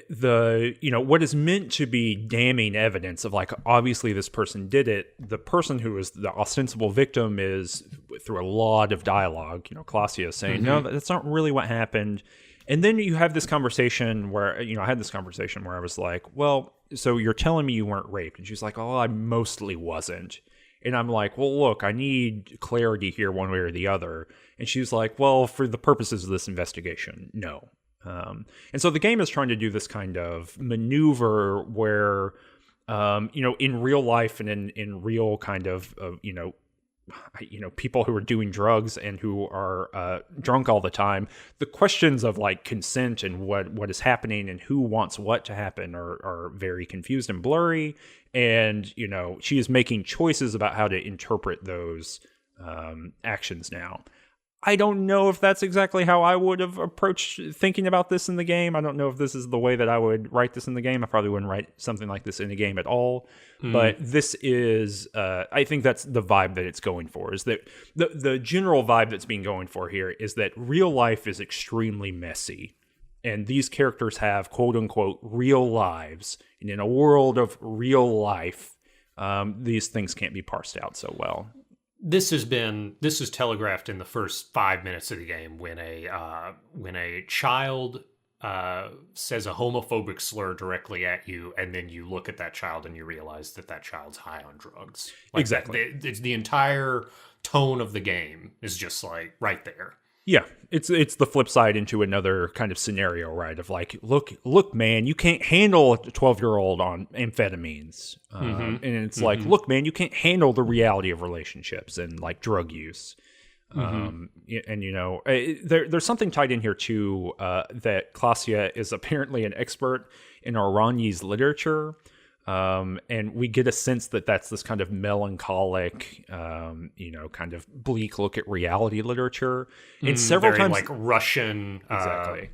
what is meant to be damning evidence of like, obviously this person did it, the person who is the ostensible victim is through a lot of dialogue, Klasia saying, no, that's not really what happened. And then you have this conversation where, I had this conversation where I was like, well, so you're telling me you weren't raped? And she's like, oh, I mostly wasn't. And I'm like, well, look, I need clarity here one way or the other. And she's like, well, for the purposes of this investigation, no. And so the game is trying to do this kind of maneuver where, in real life and in real kind of people who are doing drugs and who are drunk all the time, the questions of like consent and what is happening and who wants what to happen are very confused and blurry. And, she is making choices about how to interpret those actions now. I don't know if that's exactly how I would have approached thinking about this in the game. I don't know if this is the way that I would write this in the game. I probably wouldn't write something like this in a game at all. But this is, I think that's the vibe that it's going for, is that the general vibe that's being going for here is that real life is extremely messy. And these characters have, quote unquote, real lives. And in a world of real life, these things can't be parsed out so well. This is telegraphed in the first 5 minutes of the game when a child says a homophobic slur directly at you, and then you look at that child and you realize that child's high on drugs. Like exactly. The entire tone of the game is just like right there. Yeah, it's the flip side into another kind of scenario, right? Of like, look, man, you can't handle a 12-year-old on amphetamines, and it's like, look, man, you can't handle the reality of relationships and like drug use, and there's something tied in here too that Klasia is apparently an expert in Iranese literature. And we get a sense that that's this kind of melancholic, kind of bleak look at reality literature. And several times, like Russian, exactly,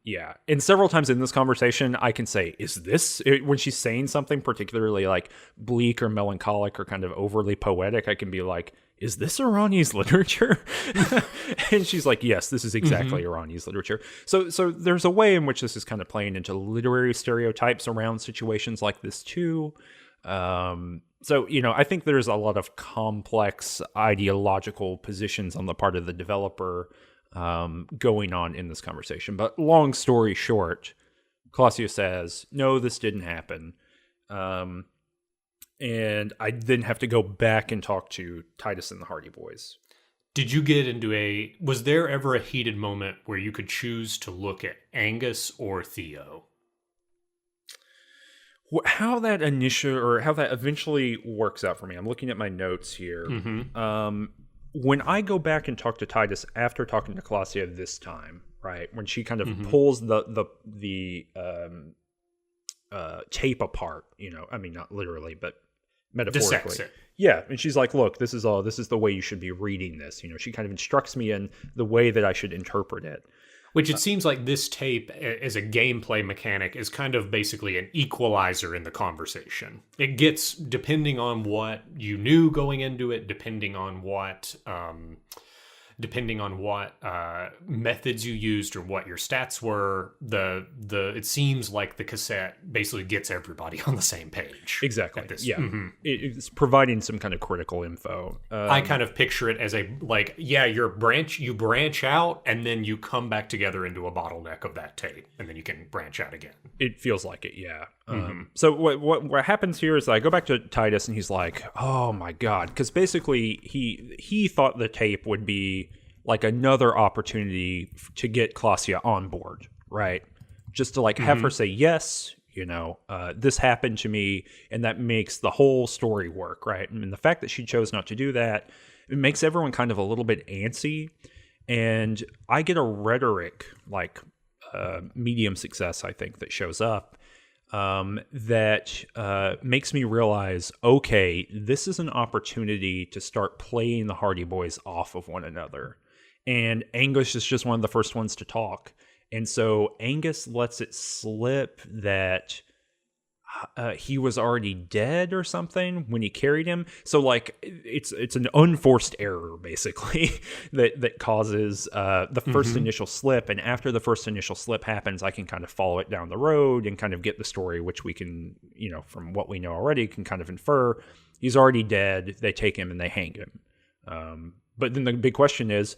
yeah. And several times in this conversation, I can say, "Is this when she's saying something particularly like bleak or melancholic or kind of overly poetic?" I can be like, "Is this Iranese literature?" And she's like, "Yes, this is exactly Iranese literature." So there's a way in which this is kind of playing into literary stereotypes around situations like this too. I think there's a lot of complex ideological positions on the part of the developer going on in this conversation. But long story short, Klasia says, "No, this didn't happen." And I then have to go back and talk to Titus and the Hardy Boys. Did you get into was there ever a heated moment where you could choose to look at Angus or Theo? How that eventually works out for me, I'm looking at my notes here. When I go back and talk to Titus after talking to Klasia this time, right, when she kind of pulls the tape apart, I mean, not literally, but metaphorically. Dissects it. Yeah, and she's like, look, this is the way you should be reading this. She kind of instructs me in the way that I should interpret it. Which it seems like this tape, as a gameplay mechanic, is kind of basically an equalizer in the conversation. It gets, depending on what you knew going into it, depending on what methods you used or what your stats were, it seems like the cassette basically gets everybody on the same page. Exactly. Yeah. It's providing some kind of critical info. I kind of picture it as you branch out and then you come back together into a bottleneck of that tape and then you can branch out again. It feels like it, yeah. So what happens here is I go back to Titus and he's like, oh my God. Because basically he thought the tape would be like another opportunity to get Klasia on board, right? Just to have her say, yes, this happened to me, and that makes the whole story work, right? And the fact that she chose not to do that, it makes everyone kind of a little bit antsy, and I get a rhetoric, medium success, I think, that shows up, that makes me realize, okay, this is an opportunity to start playing the Hardy Boys off of one another. And Angus is just one of the first ones to talk. And so Angus lets it slip that he was already dead or something when he carried him. So like it's an unforced error basically that causes the first initial slip. And after the first initial slip happens, I can kind of follow it down the road and kind of get the story, which we can, from what we know already, can kind of infer he's already dead. They take him and they hang him. But then the big question is,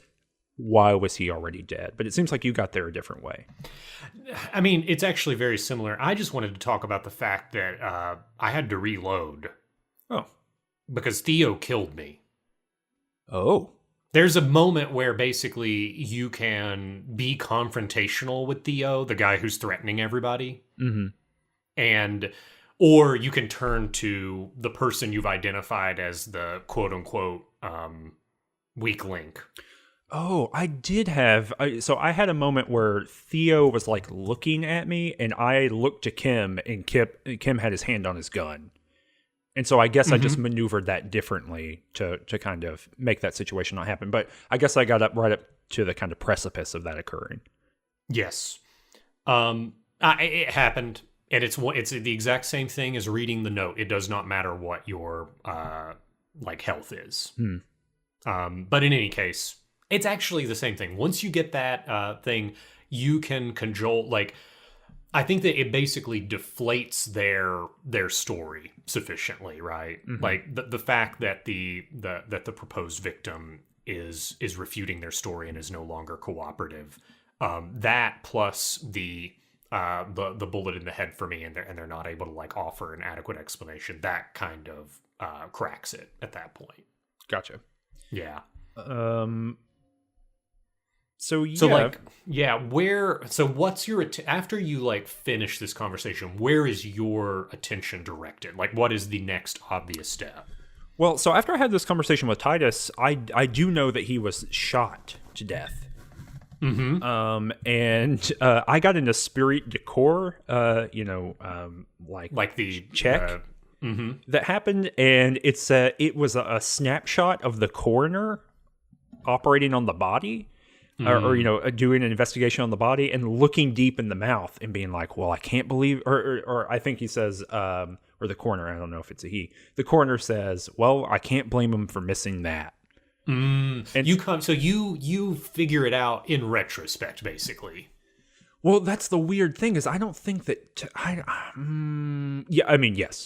why was he already dead? But it seems like you got there a different way. I mean, it's actually very similar. I just wanted to talk about the fact that I had to reload. Oh. Because Theo killed me. Oh. There's a moment where basically you can be confrontational with Theo, the guy who's threatening everybody. Mm-hmm. Or you can turn to the person you've identified as the quote-unquote weak link. Oh, I did have... So I had a moment where Theo was like looking at me and I looked to Kim and Kim had his hand on his gun. And so I guess I just maneuvered that differently to kind of make that situation not happen. But I guess I got right up to the kind of precipice of that occurring. Yes. It happened. And it's the exact same thing as reading the note. It does not matter what your health is. But in any case... It's actually the same thing. Once you get that thing, you can cajole. I think that it basically deflates their story sufficiently, right? Mm-hmm. Like the fact that the proposed victim is refuting their story and is no longer cooperative. That plus the bullet in the head for me, and they're not able to offer an adequate explanation. That kind of cracks it at that point. Gotcha. Yeah. So what's your after you finish this conversation, where is your attention directed? What is the next obvious step? Well, so after I had this conversation with Titus, I do know that he was shot to death. Mm-hmm. And I got into spirit decor, like the check that happened, and it was a snapshot of the coroner operating on the body. Or doing an investigation on the body and looking deep in the mouth and being like, well, I can't believe, or I think he says, or the coroner, I don't know if it's a he. The coroner says, well, I can't blame him for missing that. And you figure it out in retrospect, basically. Well, that's the weird thing is I don't think that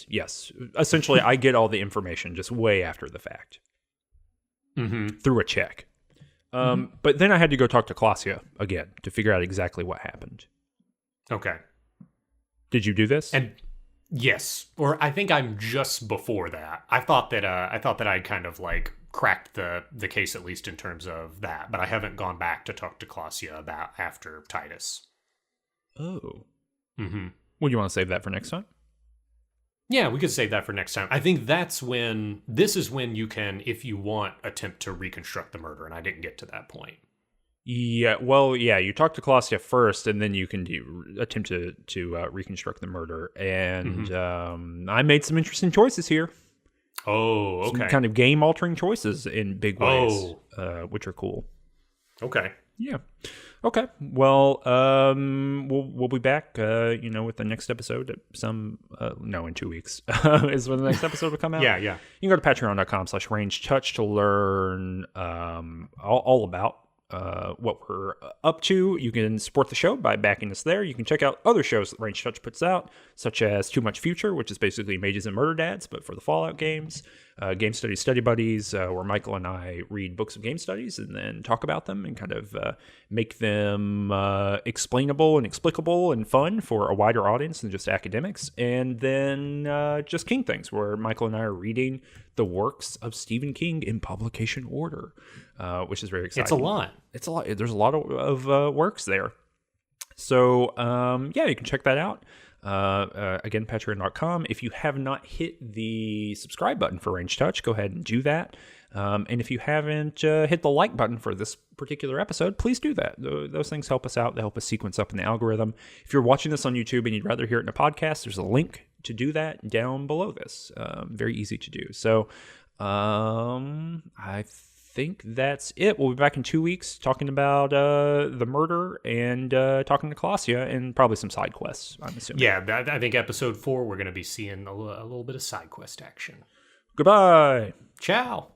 yes. Essentially, I get all the information just way after the fact through a check. But then I had to go talk to Klasia again to figure out exactly what happened. Okay. Did you do this? And yes, or I think I'm just before that. I thought that I'd kind of cracked the case, at least in terms of that, but I haven't gone back to talk to Klasia about after Titus. Oh. Mm-hmm. Would you want to save that for next time? Yeah, we could save that for next time. I think this is when you can, if you want, attempt to reconstruct the murder, and I didn't get to that point. Yeah, well, yeah, you talk to Klasia first, and then you can attempt to reconstruct the murder. And I made some interesting choices here. Oh, okay. Some kind of game-altering choices in big ways, which are cool. Okay. Yeah. Okay. Well, we'll be back, with the next episode. In 2 weeks is when the next episode will come out. Yeah. You can go to patreon.com/rangetouch to learn all about what we're up to. You can support the show by backing us there. You can check out other shows that Range Touch puts out, such as Too Much Future, which is basically Mages and Murderdads, but for the Fallout games. Game Studies Study Buddies, where Michael and I read books of game studies and then talk about them and kind of make them explainable and explicable and fun for a wider audience than just academics. And then Just King Things, where Michael and I are reading the works of Stephen King in publication order, which is very exciting. It's a lot. There's a lot of works there. So, you can check that out. Again, patreon.com. If you have not hit the subscribe button for Range Touch, go ahead and do that. And if you haven't hit the like button for this particular episode, please do that. Those things help us out. They help us sequence up in the algorithm. If you're watching this on YouTube and you'd rather hear it in a podcast, there's a link to do that down below this. Very easy to do. So I think that's it. We'll be back in 2 weeks talking about the murder and talking to Colossia and probably some side quests, I'm assuming. Yeah, I think episode 4, we're going to be seeing a little bit of side quest action. Goodbye. Ciao.